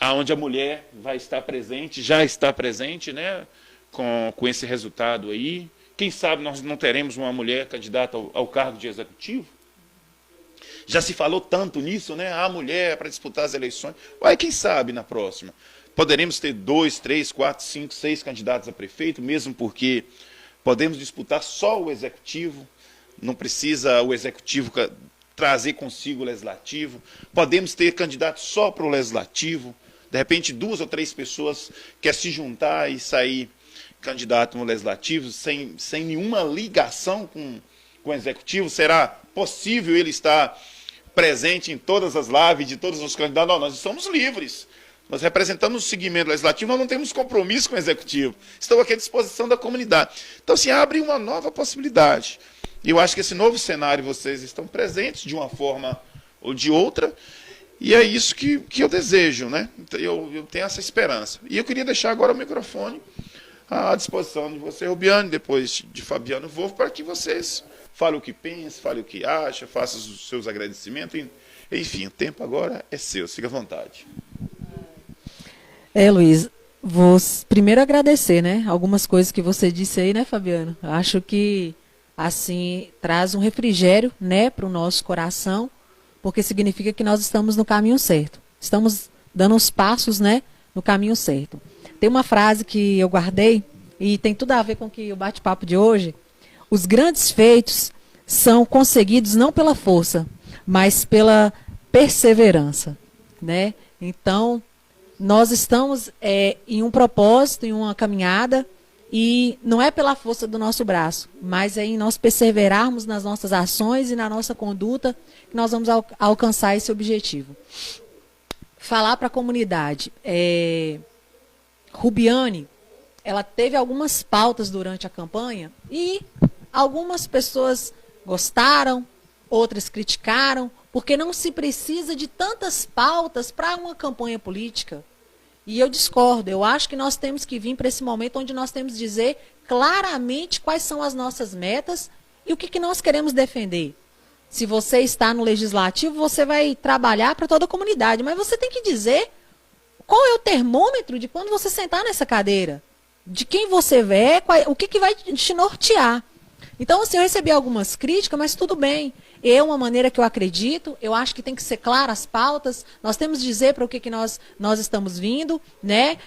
onde a mulher vai estar presente, já está presente, né, com esse resultado aí. Quem sabe nós não teremos uma mulher candidata ao cargo de executivo? Já se falou tanto nisso, né? A mulher para disputar as eleições. Quem sabe na próxima? Poderemos ter 2, 3, 4, 5, 6 candidatos a prefeito, mesmo porque podemos disputar só o executivo, não precisa o executivo trazer consigo o legislativo. Podemos ter candidatos só para o legislativo, De repente, 2 ou 3 pessoas querem se juntar e sair candidato no legislativo sem nenhuma ligação com o executivo? Será possível ele estar presente em todas as lives de todos os candidatos? Não, nós somos livres. Nós representamos o segmento legislativo, nós não temos compromisso com o executivo. Estamos aqui à disposição da comunidade. Então, assim, abre uma nova possibilidade. E eu acho que esse novo cenário, vocês estão presentes de uma forma ou de outra, e é isso que eu desejo, né? Então, eu tenho essa esperança. E eu queria deixar agora o microfone à disposição de você, Rubiane, depois de Fabiano Wolff, para que vocês falem o que pensam, falem o que acham, façam os seus agradecimentos. Enfim, o tempo agora é seu, fica à vontade. Luiz, vou primeiro agradecer, né? Algumas coisas que você disse aí, né, Fabiano? Acho que, assim, traz um refrigério, né, para o nosso coração, porque significa que nós estamos no caminho certo. Estamos dando os passos, né, no caminho certo. Tem uma frase que eu guardei, e tem tudo a ver com o bate-papo de hoje. Os grandes feitos são conseguidos não pela força, mas pela perseverança, né? Então, nós estamos em um propósito, em uma caminhada, e não é pela força do nosso braço, mas é em nós perseverarmos nas nossas ações e na nossa conduta que nós vamos alcançar esse objetivo. Falar para a comunidade. Rubiane, ela teve algumas pautas durante a campanha e algumas pessoas gostaram, outras criticaram, porque não se precisa de tantas pautas para uma campanha política. E eu discordo, eu acho que nós temos que vir para esse momento onde nós temos que dizer claramente quais são as nossas metas e o que nós queremos defender. Se você está no legislativo, você vai trabalhar para toda a comunidade, mas você tem que dizer qual é o termômetro de quando você sentar nessa cadeira, de quem você é, o que vai te nortear. Então, assim, eu recebi algumas críticas, mas tudo bem. É uma maneira que eu acredito, eu acho que tem que ser clara as pautas, nós temos que dizer para o que nós estamos vindo, né?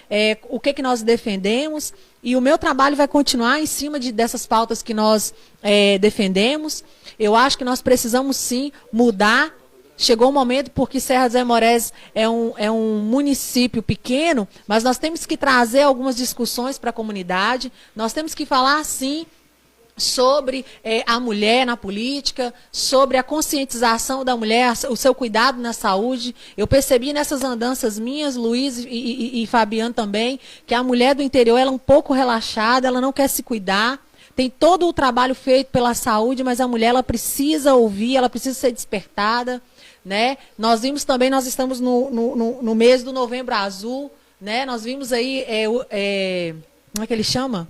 O que nós defendemos, e o meu trabalho vai continuar em cima dessas pautas que nós defendemos. Eu acho que nós precisamos sim mudar. Chegou o momento, porque Serra dos Aimorés é um município pequeno, mas nós temos que trazer algumas discussões para a comunidade, nós temos que falar sim sobre a mulher na política, sobre a conscientização da mulher, o seu cuidado na saúde. Eu percebi nessas andanças minhas, Luiz e Fabiano também, que a mulher do interior ela é um pouco relaxada, ela não quer se cuidar. Tem todo o trabalho feito pela saúde, mas a mulher ela precisa ouvir, ela precisa ser despertada, né? Nós vimos também, nós estamos no mês do Novembro Azul, né? Nós vimos aí, como é que ele chama?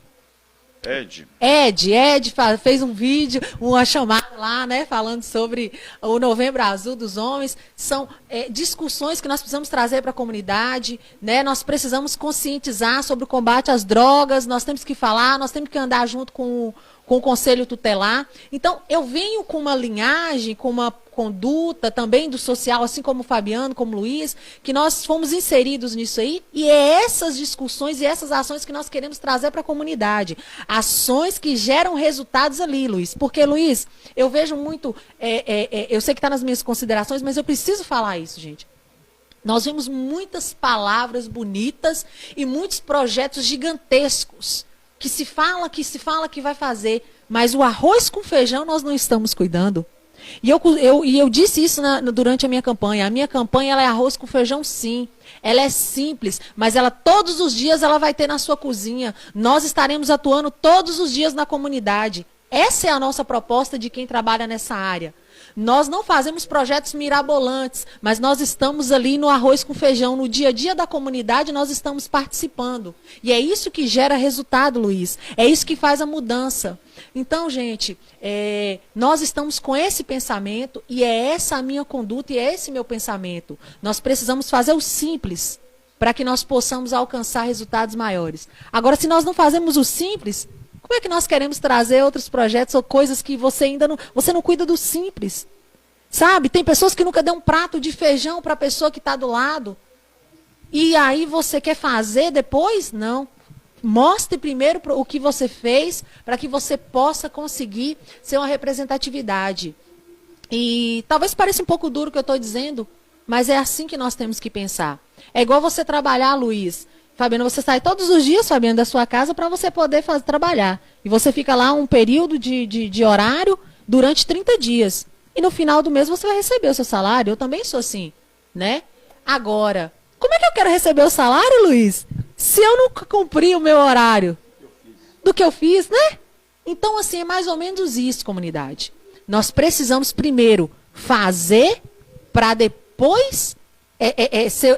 Ed fez um vídeo, uma chamada lá, né, falando sobre o Novembro Azul dos homens. São discussões que nós precisamos trazer para a comunidade, né? Nós precisamos conscientizar sobre o combate às drogas, nós temos que falar, nós temos que andar junto com o Conselho Tutelar. Então, eu venho com uma linhagem, com uma conduta também do social, assim como o Fabiano, como o Luiz, que nós fomos inseridos nisso aí, e é essas discussões e essas ações que nós queremos trazer para a comunidade. Ações que geram resultados ali, Luiz. Porque, Luiz, eu vejo muito, eu sei que está nas minhas considerações, mas eu preciso falar isso, gente. Nós vimos muitas palavras bonitas e muitos projetos gigantescos que se fala que vai fazer, mas o arroz com feijão nós não estamos cuidando. E eu disse isso durante a minha campanha. A minha campanha ela é arroz com feijão, sim. Ela é simples, mas ela todos os dias ela vai ter na sua cozinha. Nós estaremos atuando todos os dias na comunidade. Essa é a nossa proposta de quem trabalha nessa área. Nós não fazemos projetos mirabolantes, mas nós estamos ali no arroz com feijão, no dia a dia da comunidade, nós estamos participando. E é isso que gera resultado, Luiz. É isso que faz a mudança. Então, gente, nós estamos com esse pensamento e é essa a minha conduta e é esse meu pensamento. Nós precisamos fazer o simples para que nós possamos alcançar resultados maiores. Agora, se nós não fazemos o simples, como é que nós queremos trazer outros projetos ou coisas que você não cuida do simples? Sabe? Tem pessoas que nunca dão um prato de feijão para a pessoa que está do lado. E aí você quer fazer depois? Não. Mostre primeiro o que você fez para que você possa conseguir ser uma representatividade. E talvez pareça um pouco duro o que eu estou dizendo, Mas é assim que nós temos que pensar. É igual você trabalhar, Luiz. Fabiano, você sai todos os dias, Fabiano, da sua casa para você poder trabalhar. E você fica lá um período de horário durante 30 dias. E no final do mês você vai receber o seu salário. Eu também sou assim, né? Agora, como é que eu quero receber o salário, Luiz, se eu não cumprir o meu horário do que eu fiz, né? Então, assim, é mais ou menos isso, comunidade. Nós precisamos primeiro fazer para depois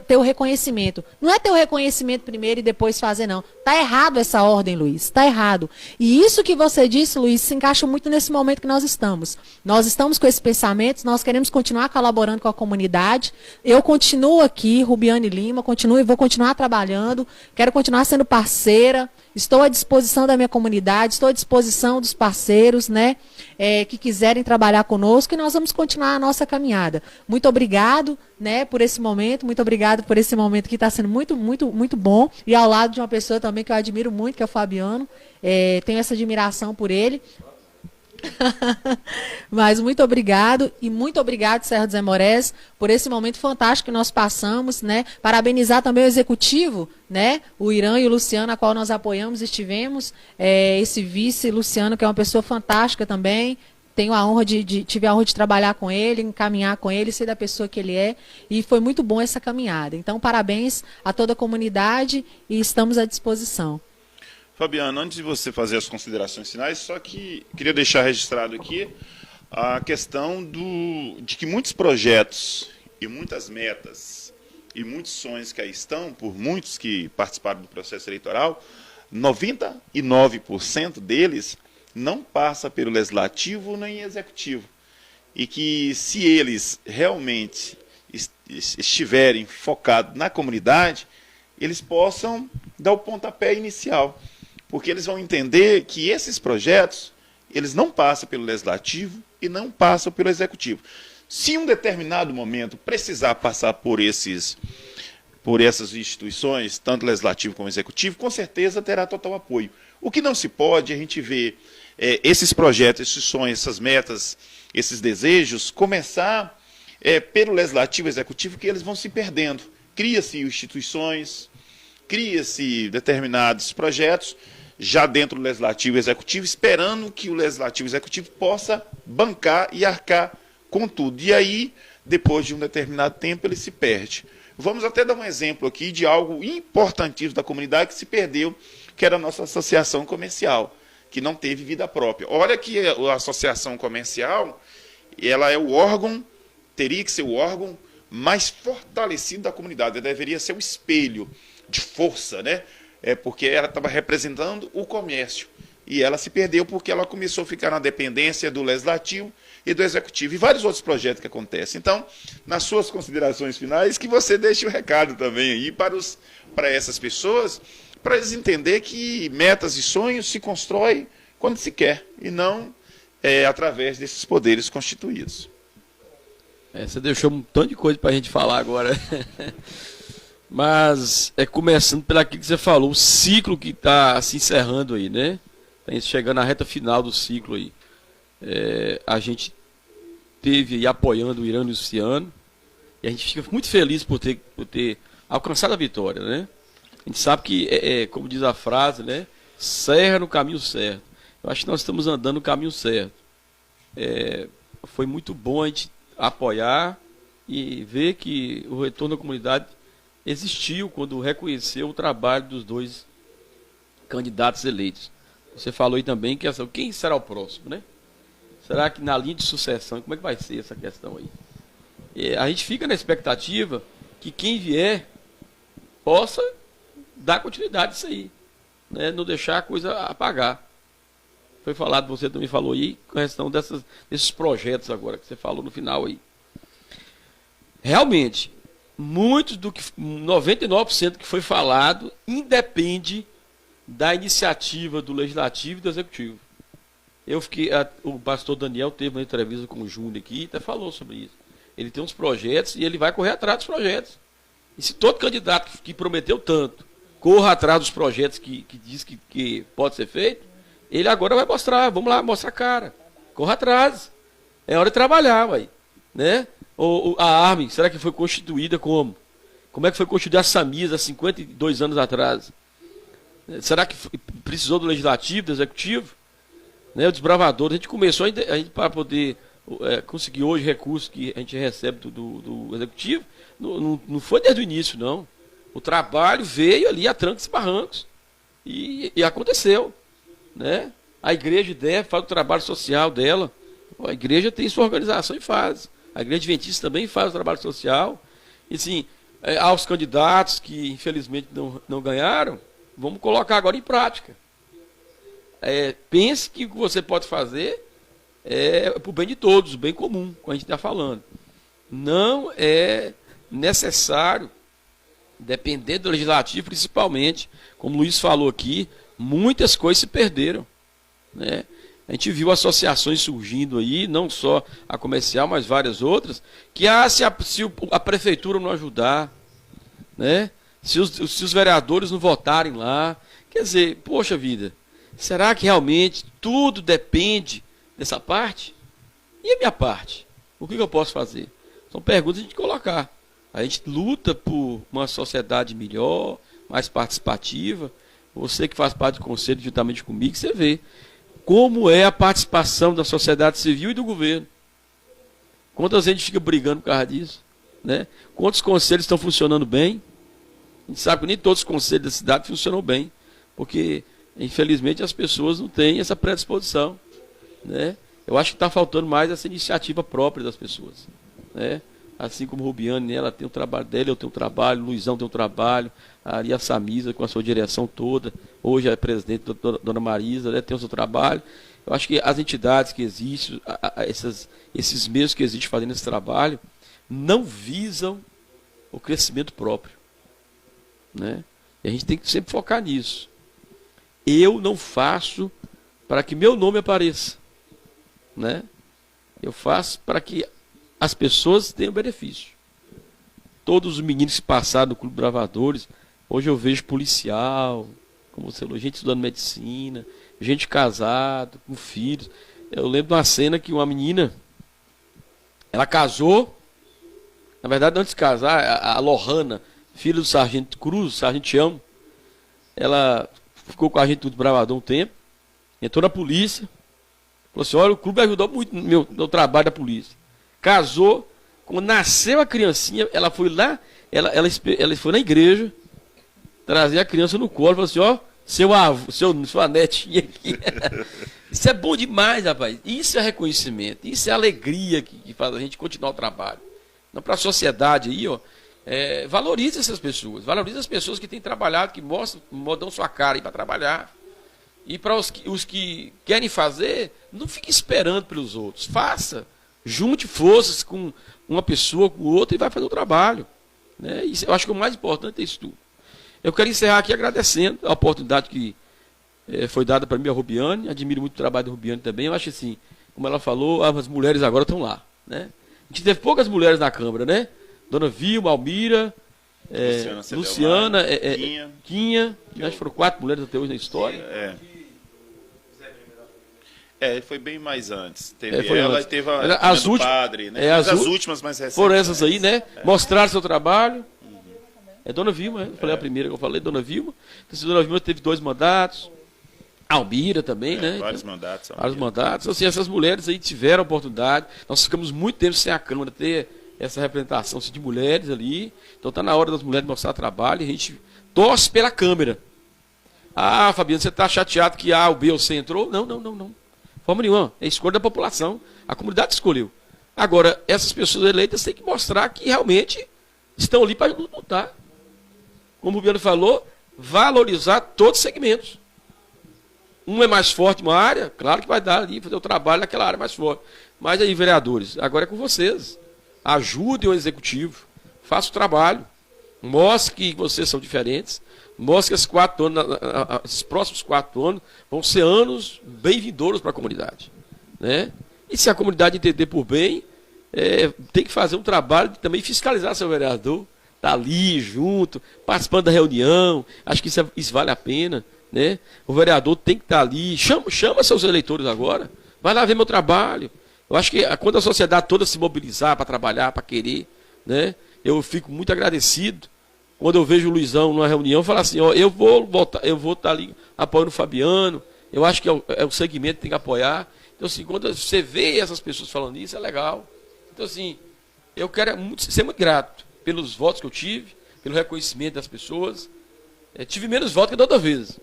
ter o reconhecimento. Não é ter o reconhecimento primeiro e depois fazer, não. Tá errado essa ordem, Luiz. Tá errado. E isso que você disse, Luiz, se encaixa muito nesse momento que nós estamos. Nós estamos com esses pensamentos, nós queremos continuar colaborando com a comunidade. Eu continuo aqui, Rubiane Lima, continuo e vou continuar trabalhando. Quero continuar sendo parceira. Estou à disposição da minha comunidade, estou à disposição dos parceiros, né, que quiserem trabalhar conosco, e nós vamos continuar a nossa caminhada. Muito obrigado, né, por esse momento, muito obrigado por esse momento que está sendo muito, muito, muito bom, e ao lado de uma pessoa também que eu admiro muito, que é o Fabiano, tenho essa admiração por ele. Mas muito obrigado, e muito obrigado, Serra dos Aimorés, por esse momento fantástico que nós passamos, né? Parabenizar também o executivo, né? O Irã e o Luciano, a qual nós apoiamos, estivemos, esse vice, Luciano, que é uma pessoa fantástica também. Tive a honra de trabalhar com ele, encaminhar com ele, ser da pessoa que ele é, e foi muito bom essa caminhada. Então, parabéns a toda a comunidade e estamos à disposição. Fabiano, antes de você fazer as considerações finais, só que queria deixar registrado aqui a questão de que muitos projetos e muitas metas e muitos sonhos que aí estão, por muitos que participaram do processo eleitoral, 99% deles não passa pelo legislativo nem executivo. E que se eles realmente estiverem focados na comunidade, eles possam dar o pontapé inicial. Porque eles vão entender que esses projetos, eles não passam pelo legislativo e não passam pelo executivo. Se em um determinado momento precisar passar por essas instituições, tanto legislativo como executivo, com certeza terá total apoio. O que não se pode, a gente ver esses projetos, esses sonhos, essas metas, esses desejos, começar pelo legislativo e executivo, que eles vão se perdendo. Cria-se instituições, cria-se determinados projetos, já dentro do legislativo e executivo, esperando que o legislativo e executivo possa bancar e arcar com tudo. E aí, depois de um determinado tempo, ele se perde. Vamos até dar um exemplo aqui de algo importantíssimo da comunidade que se perdeu, que era a nossa associação comercial, que não teve vida própria. Olha que a associação comercial, ela é o órgão, teria que ser o órgão mais fortalecido da comunidade, ela deveria ser o espelho de força, né? Porque ela estava representando o comércio. E ela se perdeu porque ela começou a ficar na dependência do legislativo e do executivo. E vários outros projetos que acontecem. Então, nas suas considerações finais, que você deixe o recado também aí para essas pessoas, para eles entenderem que metas e sonhos se constroem quando se quer, e não através desses poderes constituídos. Você deixou um tanto de coisa para a gente falar agora. Mas começando pelo aquilo que você falou, o ciclo que está se encerrando aí, né? Está chegando na reta final do ciclo aí. A gente teve aí apoiando o Irã e o Luciano, e a gente fica muito feliz por ter alcançado a vitória, né? A gente sabe que, como diz a frase, né? Serra no caminho certo. Eu acho que nós estamos andando no caminho certo. Foi muito bom a gente apoiar e ver que o retorno da comunidade existiu quando reconheceu o trabalho dos dois candidatos eleitos. Você falou aí também que quem será o próximo, né? Será que na linha de sucessão, como é que vai ser essa questão aí? A gente fica na expectativa que quem vier possa dar continuidade a isso aí, né? Não deixar a coisa apagar. Foi falado, você também falou aí, com a questão desses projetos agora, que você falou no final aí. Realmente, 99% que foi falado independe da iniciativa do Legislativo e do Executivo. O pastor Daniel teve uma entrevista com o Júnior aqui e até falou sobre isso. Ele tem uns projetos e ele vai correr atrás dos projetos. E se todo candidato que prometeu tanto corra atrás dos projetos que diz que pode ser feito, ele agora vai mostrar, vamos lá, mostra a cara. Corra atrás. É hora de trabalhar, ué, né? A Armin, será que foi constituída como? Como é que foi constituída a Samis há 52 anos atrás? Será que precisou do Legislativo, do Executivo? Né, o Desbravador, a gente começou a gente, para poder conseguir hoje recursos que a gente recebe do Executivo, não foi desde o início, não. O trabalho veio ali a trancos e barrancos. E aconteceu. Né? A igreja faz o trabalho social dela. A igreja tem sua organização e faz. A igreja adventista também faz o trabalho social. E assim, aos candidatos que infelizmente não ganharam, vamos colocar agora em prática. Pense que o que você pode fazer é para o bem de todos, o bem comum, como a gente está falando. Não é necessário depender do legislativo, principalmente, como o Luiz falou aqui, muitas coisas se perderam. Né? A gente viu associações surgindo aí, não só a comercial, mas várias outras, que se a prefeitura não ajudar, né? se os vereadores não votarem lá, quer dizer, poxa vida, será que realmente tudo depende dessa parte? E a minha parte? O que eu posso fazer? São perguntas a gente colocar. A gente luta por uma sociedade melhor, mais participativa. Você que faz parte do conselho juntamente comigo, você vê como é a participação da sociedade civil e do governo. Quantas gente fica brigando por causa disso? Né? Quantos conselhos estão funcionando bem? A gente sabe que nem todos os conselhos da cidade funcionam bem, porque infelizmente as pessoas não têm essa predisposição. Né? Eu acho que está faltando mais essa iniciativa própria das pessoas. Né? Assim como Rubiane, ela tem o trabalho dela, eu tenho o trabalho, o Luizão tem o trabalho, a Samisa com a sua direção toda, hoje a presidente, a dona Marisa, né, tem o seu trabalho. Eu acho que as entidades que existem, esses meios que existem fazendo esse trabalho, não visam o crescimento próprio. Né? E a gente tem que sempre focar nisso. Eu não faço para que meu nome apareça. Né? Eu faço para que as pessoas tenham benefício. Todos os meninos que passaram do Clube Bravadores, hoje eu vejo policial, como você falou, gente estudando medicina, gente casada, com filhos. Eu lembro de uma cena que uma menina, ela casou, na verdade antes de casar, a Lohana, filha do Sargento Cruz, Sargentião, ela ficou com a gente do Bravador um tempo, entrou na polícia, falou assim, olha, o clube ajudou muito no trabalho da polícia. Casou, quando nasceu a criancinha, ela foi lá, ela foi na igreja, trazer a criança no colo, falou assim, ó, sua netinha aqui. Isso é bom demais, rapaz. Isso é reconhecimento, isso é alegria que faz a gente continuar o trabalho. Então, para a sociedade aí, ó, valorize essas pessoas, valorize as pessoas que têm trabalhado, que dão sua cara aí para trabalhar. E para os que querem fazer, não fique esperando pelos outros, faça. Junte forças com uma pessoa, com outra e vai fazer o trabalho. Né? Isso, eu acho que o mais importante é isso tudo. Eu quero encerrar aqui agradecendo a oportunidade que foi dada para mim, a Rubiane. Admiro muito o trabalho da Rubiane também. Eu acho assim, como ela falou, as mulheres agora estão lá. Né? A gente teve poucas mulheres na Câmara, né? Dona Vilma, Almira, Luciana, Quinha. Acho que foram 4 mulheres até hoje na história. Foi bem mais antes. Teve ela antes. E teve a do padre, né? As últimas mais recentes. Foram essas aí, né? Mostraram seu trabalho. Dona Vilma, eu falei a primeira que eu falei, Dona Vilma. Então, Dona Vilma teve 2 mandatos. Almira também, né? Vários mandatos. Vários mandatos. Assim, essas mulheres aí tiveram a oportunidade. Nós ficamos muito tempo sem a Câmara ter essa representação assim, de mulheres ali. Então está na hora das mulheres mostrar trabalho e a gente torce pela Câmara. Ah, Fabiano, você está chateado que A, o B ou C entrou? Não. Forma nenhuma, é escolha da população. A comunidade escolheu. Agora, essas pessoas eleitas têm que mostrar que realmente estão ali para lutar. Como o Rubiano falou, valorizar todos os segmentos. Um é mais forte em uma área, claro que vai dar ali, fazer o trabalho naquela área mais forte. Mas aí, vereadores, agora é com vocês. Ajudem o executivo, façam o trabalho. Mostre que vocês são diferentes. Mostre que esses próximos 4 anos vão ser anos bem-vindouros para a comunidade. Né? E se a comunidade entender por bem, tem que fazer um trabalho de também fiscalizar seu vereador. Está ali, junto, participando da reunião. Acho que isso vale a pena. Né? O vereador tem que estar ali. Chama seus eleitores agora. Vai lá ver meu trabalho. Eu acho que quando a sociedade toda se mobilizar para trabalhar, para querer, né, eu fico muito agradecido quando eu vejo o Luizão numa reunião falar assim, ó, eu vou estar ali apoiando o Fabiano, eu acho que é o segmento que tem que apoiar. Então, assim, quando você vê essas pessoas falando isso, é legal. Então, assim, eu quero ser muito grato pelos votos que eu tive, pelo reconhecimento das pessoas. Tive menos votos que da outra vez,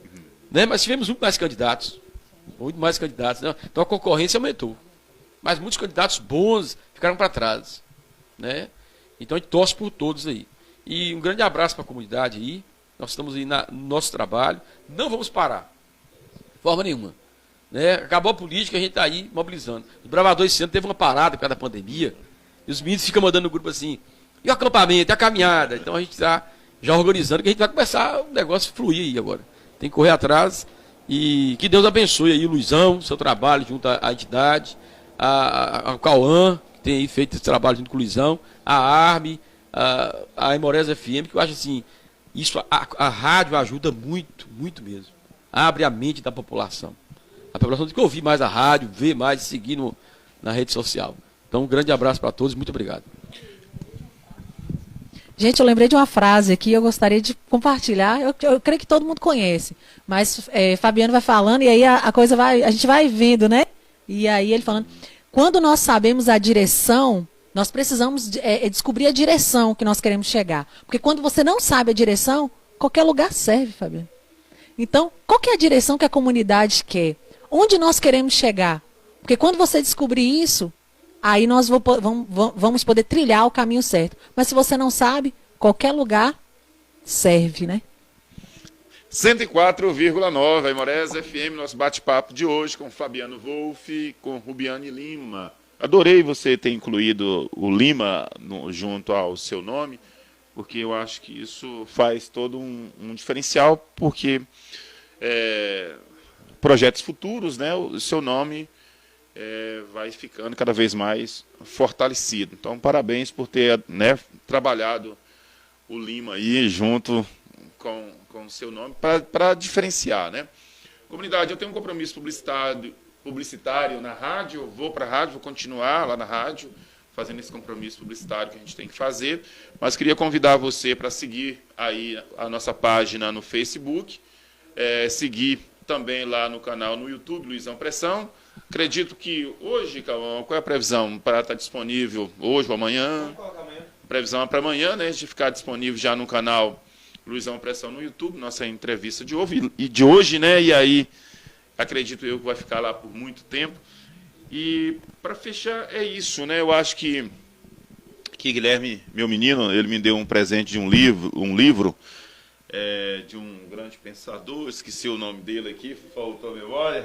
né? Mas tivemos muito mais candidatos. Né? Então a concorrência aumentou. Mas muitos candidatos bons ficaram para trás, né? Então a gente torce por todos aí. E um grande abraço para a comunidade aí. Nós estamos aí no nosso trabalho. Não vamos parar. De forma nenhuma. Né? Acabou a política, a gente está aí mobilizando. Os bravadores esse ano teve uma parada por causa da pandemia. E os meninos ficam mandando no grupo assim, e o acampamento, e a caminhada. Então a gente está já organizando, que a gente vai começar o negócio fluir aí agora. Tem que correr atrás. E que Deus abençoe aí o Luizão, seu trabalho junto à entidade, a Cauã, que tem aí feito esse trabalho junto com o Luizão, a Arme, a Emorés FM, que eu acho assim, isso a rádio ajuda muito, muito mesmo. Abre a mente da população. A população tem que ouvir mais a rádio, ver mais, seguir na rede social. Então, um grande abraço para todos, muito obrigado. Gente, eu lembrei de uma frase aqui, eu gostaria de compartilhar. Eu creio que todo mundo conhece, mas Fabiano vai falando e aí a gente vai vendo, né? E aí ele falando, quando nós sabemos a direção, nós precisamos descobrir a direção que nós queremos chegar. Porque quando você não sabe a direção, qualquer lugar serve, Fabiano. Então, qual que é a direção que a comunidade quer? Onde nós queremos chegar? Porque quando você descobrir isso, aí nós vamos poder trilhar o caminho certo. Mas se você não sabe, qualquer lugar serve, né? 104,9, Aimorés FM, nosso bate-papo de hoje com Fabiano Wolff, com Rubiane Lima. Adorei você ter incluído o Lima junto ao seu nome, porque eu acho que isso faz todo um diferencial, porque projetos futuros, né, o seu nome vai ficando cada vez mais fortalecido. Então, parabéns por ter, né, trabalhado o Lima aí junto com o seu nome para diferenciar, né? Comunidade, eu tenho um compromisso publicitário na rádio, eu vou para a rádio, vou continuar lá na rádio, fazendo esse compromisso publicitário que a gente tem que fazer, mas queria convidar você para seguir aí a nossa página no Facebook, seguir também lá no canal no YouTube, Luizão Pressão. Acredito que hoje, Calma, qual é a previsão para estar disponível hoje ou amanhã? Previsão é para amanhã, né, de ficar disponível já no canal Luizão Pressão no YouTube, nossa entrevista de hoje, né, e aí acredito eu que vai ficar lá por muito tempo. E para fechar é isso, né, eu acho que Guilherme, meu menino, ele me deu um presente de um livro de um grande pensador, esqueci o nome dele aqui, faltou a memória.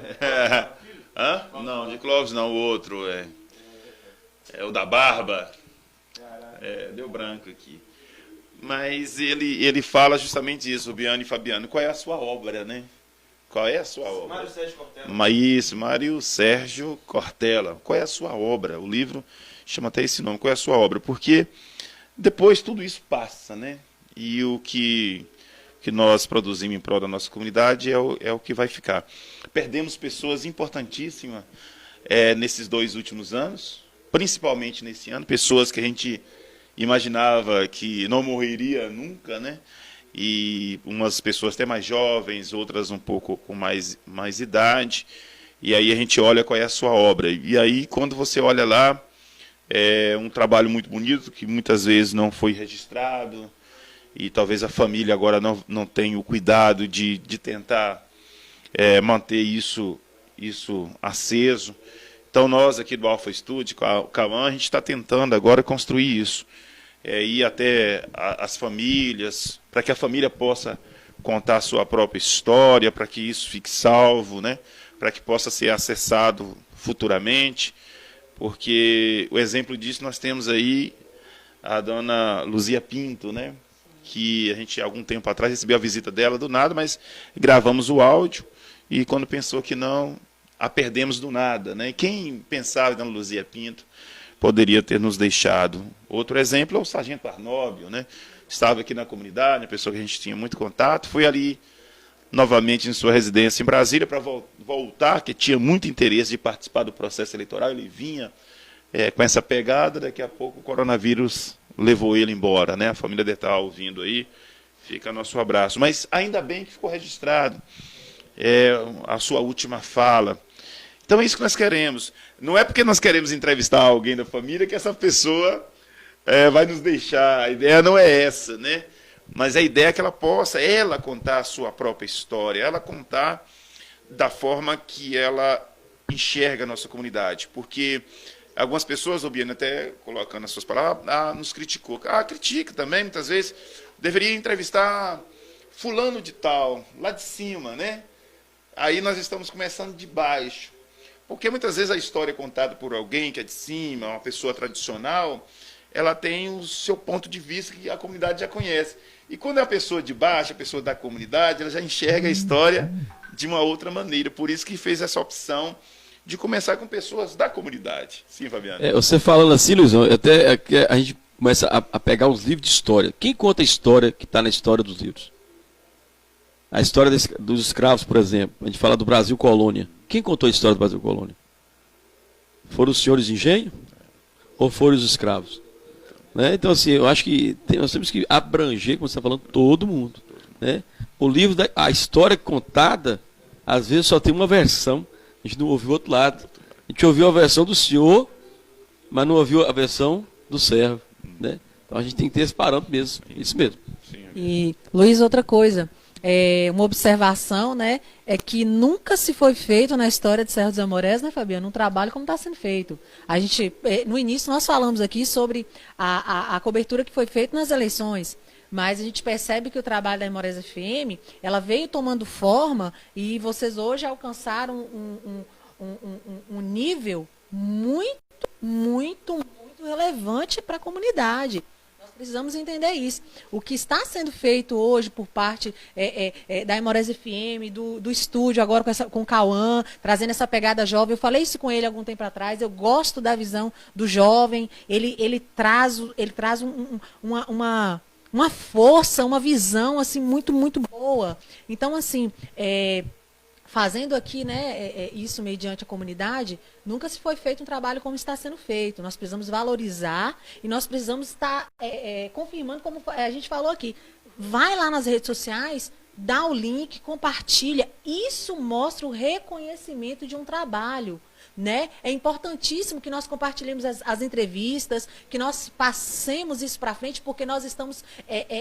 Hã? Não, de Clóvis não, o outro é o da barba. Deu branco aqui. Mas ele fala justamente isso, Rubiane e Fabiano. Qual é a sua obra, né? Qual é a sua obra? Mário Sérgio Cortella. Isso, Mário Sérgio Cortella. Qual é a sua obra? O livro chama até esse nome. Qual é a sua obra? Porque depois tudo isso passa, né? E o que nós produzimos em prol da nossa comunidade é o que vai ficar. Perdemos pessoas importantíssimas nesses 2 últimos anos, principalmente nesse ano, pessoas que a gente imaginava que não morreria nunca, né? E umas pessoas até mais jovens, outras um pouco com mais idade, e aí a gente olha qual é a sua obra. E aí, quando você olha lá, é um trabalho muito bonito, que muitas vezes não foi registrado, e talvez a família agora não tenha o cuidado de tentar manter isso aceso. Então nós aqui do Alpha Studio, com a Cauã, a gente está tentando agora construir isso. Ir até as famílias, para que a família possa contar a sua própria história, para que isso fique salvo, né? Para que possa ser acessado futuramente. Porque o exemplo disso nós temos aí a dona Luzia Pinto, né? Que a gente, algum tempo atrás, recebeu a visita dela do nada, mas gravamos o áudio e quando pensou que não, a perdemos do nada, né? E quem pensava na Luzia Pinto poderia ter nos deixado. Outro exemplo é o Sargento Arnóbio, né? Estava aqui na comunidade, uma pessoa que a gente tinha muito contato, foi ali novamente em sua residência em Brasília para voltar, que tinha muito interesse de participar do processo eleitoral. Ele vinha com essa pegada, daqui a pouco o coronavírus levou ele embora, né? A família dele está ouvindo aí, fica nosso abraço. Mas ainda bem que ficou registrado a sua última fala. Então é isso que nós queremos. Não é porque nós queremos entrevistar alguém da família que essa pessoa vai nos deixar. A ideia não é essa, né? Mas a ideia é que ela possa, ela contar a sua própria história, ela contar da forma que ela enxerga a nossa comunidade. Porque algumas pessoas, o Biane até colocando as suas palavras, nos criticou. Critica também, muitas vezes. Deveria entrevistar fulano de tal, lá de cima, né? Aí nós estamos começando de baixo. Porque muitas vezes a história contada por alguém que é de cima, uma pessoa tradicional, ela tem o seu ponto de vista que a comunidade já conhece. E quando é a pessoa de baixo, a pessoa da comunidade, ela já enxerga a história de uma outra maneira. Por isso que fez essa opção de começar com pessoas da comunidade. Sim, Fabiano? Você falando assim, Luizão, até a gente começa a pegar os livros de história. Quem conta a história que está na história dos livros? A história dos escravos, por exemplo. A gente fala do Brasil Colônia. Quem contou a história do Brasil Colônia? Foram os senhores de engenho? Ou foram os escravos? Né? Então, assim, eu acho que nós temos que abranger, como você está falando, todo mundo. Né? O livro, a história contada, às vezes só tem uma versão. A gente não ouviu o outro lado. A gente ouviu a versão do senhor, mas não ouviu a versão do servo. Né? Então a gente tem que ter esse parâmetro mesmo. Isso mesmo. E, Luiz, outra coisa. Uma observação, né, é que nunca se foi feito na história de Serra dos Amorés, né, Fabiano, um trabalho como está sendo feito. A gente, no início, nós falamos aqui sobre a cobertura que foi feita nas eleições, mas a gente percebe que o trabalho da Amorés FM, ela veio tomando forma e vocês hoje alcançaram um nível muito, muito, muito relevante para a comunidade. Precisamos entender isso. O que está sendo feito hoje por parte da Amorés FM, do estúdio, agora com o Cauã, trazendo essa pegada jovem. Eu falei isso com ele algum tempo atrás. Eu gosto da visão do jovem. Ele traz uma força, uma visão assim, muito, muito boa. Então, assim, fazendo aqui, né, isso mediante a comunidade, nunca se foi feito um trabalho como está sendo feito. Nós precisamos valorizar e nós precisamos estar confirmando, como a gente falou aqui. Vai lá nas redes sociais, dá o link, compartilha. Isso mostra o reconhecimento de um trabalho. Né? É importantíssimo que nós compartilhemos as entrevistas, que nós passemos isso para frente, porque nós estamos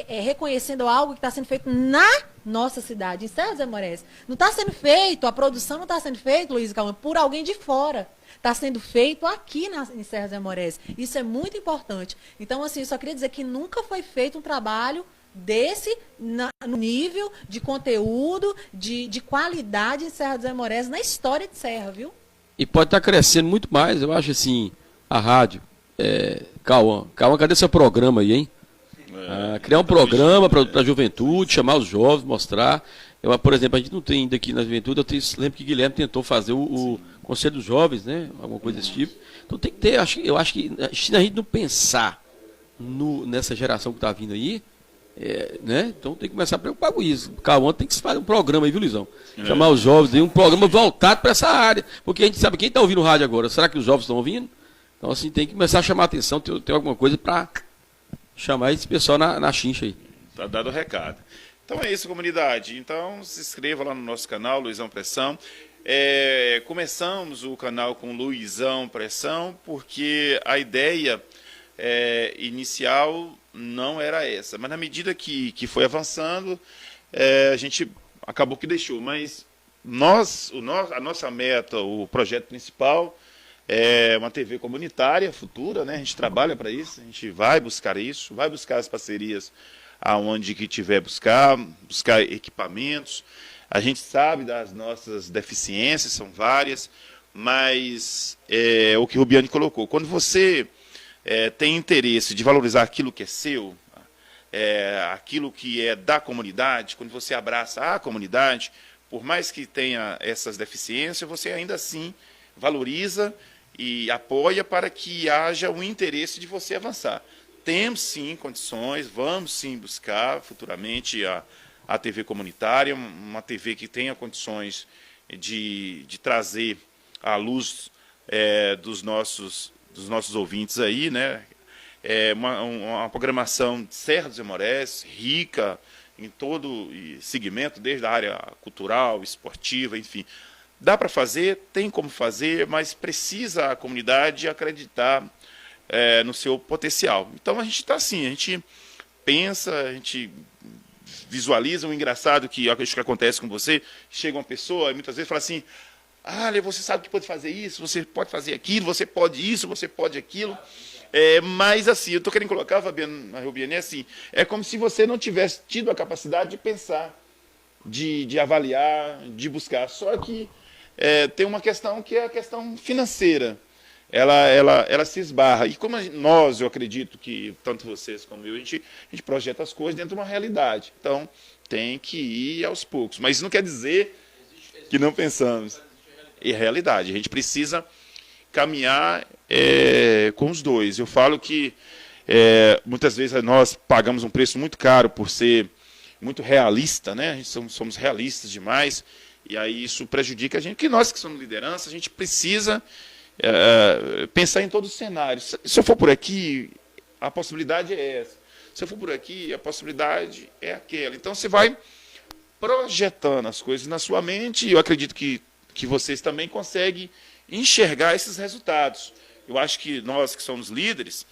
reconhecendo algo que está sendo feito na nossa cidade, em Serra dos Amorés. Não está sendo feito, a produção não está sendo feita, Luiz Calma, por alguém de fora. Está sendo feito aqui em Serra dos Amorés. Isso é muito importante. Então, assim, eu só queria dizer que nunca foi feito um trabalho desse no nível de conteúdo, de qualidade em Serra dos Amorés, na história de Serra, viu? E pode estar crescendo muito mais, eu acho assim, a rádio. Cauã, cadê seu programa aí, hein? Criar um programa para a juventude, chamar os jovens, mostrar. Por exemplo, a gente não tem ainda aqui na juventude, lembro que Guilherme tentou fazer o Conselho dos Jovens, né? Alguma coisa desse tipo. Então tem que ter, eu acho que se a gente não pensar nessa geração que está vindo aí, né? Então tem que começar a preocupar com isso. O Cauã tem que fazer um programa aí, viu, Luizão? Chamar os jovens aí, um programa voltado para essa área. Porque a gente sabe quem está ouvindo o rádio agora. Será que os jovens estão ouvindo? Então, assim, tem que começar a chamar a atenção, ter alguma coisa para chamar esse pessoal na chincha aí. Tá dado o recado. Então é isso, comunidade. Então se inscreva lá no nosso canal, Luizão Pressão. Começamos o canal com Luizão Pressão, porque a ideia inicial não era essa, mas na medida que foi avançando, a gente acabou que deixou, mas a nossa meta, o projeto principal é uma TV comunitária futura, né? A gente trabalha para isso, a gente vai buscar isso, vai buscar as parcerias aonde que tiver buscar equipamentos. A gente sabe das nossas deficiências, são várias, mas o que o Rubiane colocou, quando você tem interesse de valorizar aquilo que é seu, aquilo que é da comunidade, quando você abraça a comunidade, por mais que tenha essas deficiências, você ainda assim valoriza e apoia para que haja o interesse de você avançar. Temos sim condições, vamos sim buscar futuramente a a TV comunitária, uma TV que tenha condições de trazer à luz dos nossos ouvintes aí, né? Uma programação de Serra dos Aimorés, rica em todo segmento, desde a área cultural, esportiva, enfim. Dá para fazer, tem como fazer, mas precisa a comunidade acreditar no seu potencial. Então a gente está assim, a gente pensa, a gente visualiza. Um engraçado que acho que acontece com você, chega uma pessoa e muitas vezes fala assim: ah, você sabe que pode fazer isso, você pode fazer aquilo, você pode isso, você pode aquilo. Mas assim, eu estou querendo colocar, Fabiano, na Rubiane, assim, é como se você não tivesse tido a capacidade de pensar, de avaliar, de buscar. Só que tem uma questão que é a questão financeira. Ela se esbarra. E como eu acredito que, tanto vocês como eu, a gente projeta as coisas dentro de uma realidade. Então, tem que ir aos poucos. Mas isso não quer dizer que não pensamos. E realidade. A gente precisa caminhar com os dois. Eu falo que muitas vezes nós pagamos um preço muito caro por ser muito realista, né? A gente somos realistas demais, e aí isso prejudica a gente. Que nós que somos liderança, a gente precisa pensar em todos os cenários. Se eu for por aqui, a possibilidade é essa. Se eu for por aqui, a possibilidade é aquela. Então você vai projetando as coisas na sua mente, e eu acredito que vocês também conseguem enxergar esses resultados. Eu acho que nós que somos líderes,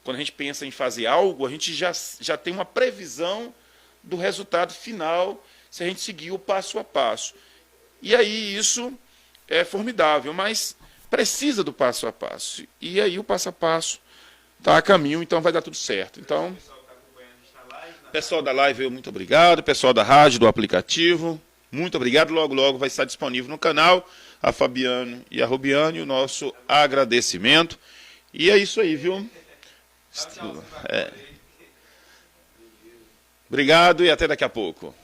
quando a gente pensa em fazer algo, a gente já tem uma previsão do resultado final, se a gente seguir o passo a passo. E aí isso é formidável, mas precisa do passo a passo. E aí o passo a passo está a caminho, então vai dar tudo certo. Então, pessoal da live, muito obrigado. Pessoal da rádio, do aplicativo, muito obrigado. Logo, logo vai estar disponível no canal a Fabiano e a Rubiane, o nosso agradecimento. E é isso aí, viu? Obrigado e até daqui a pouco.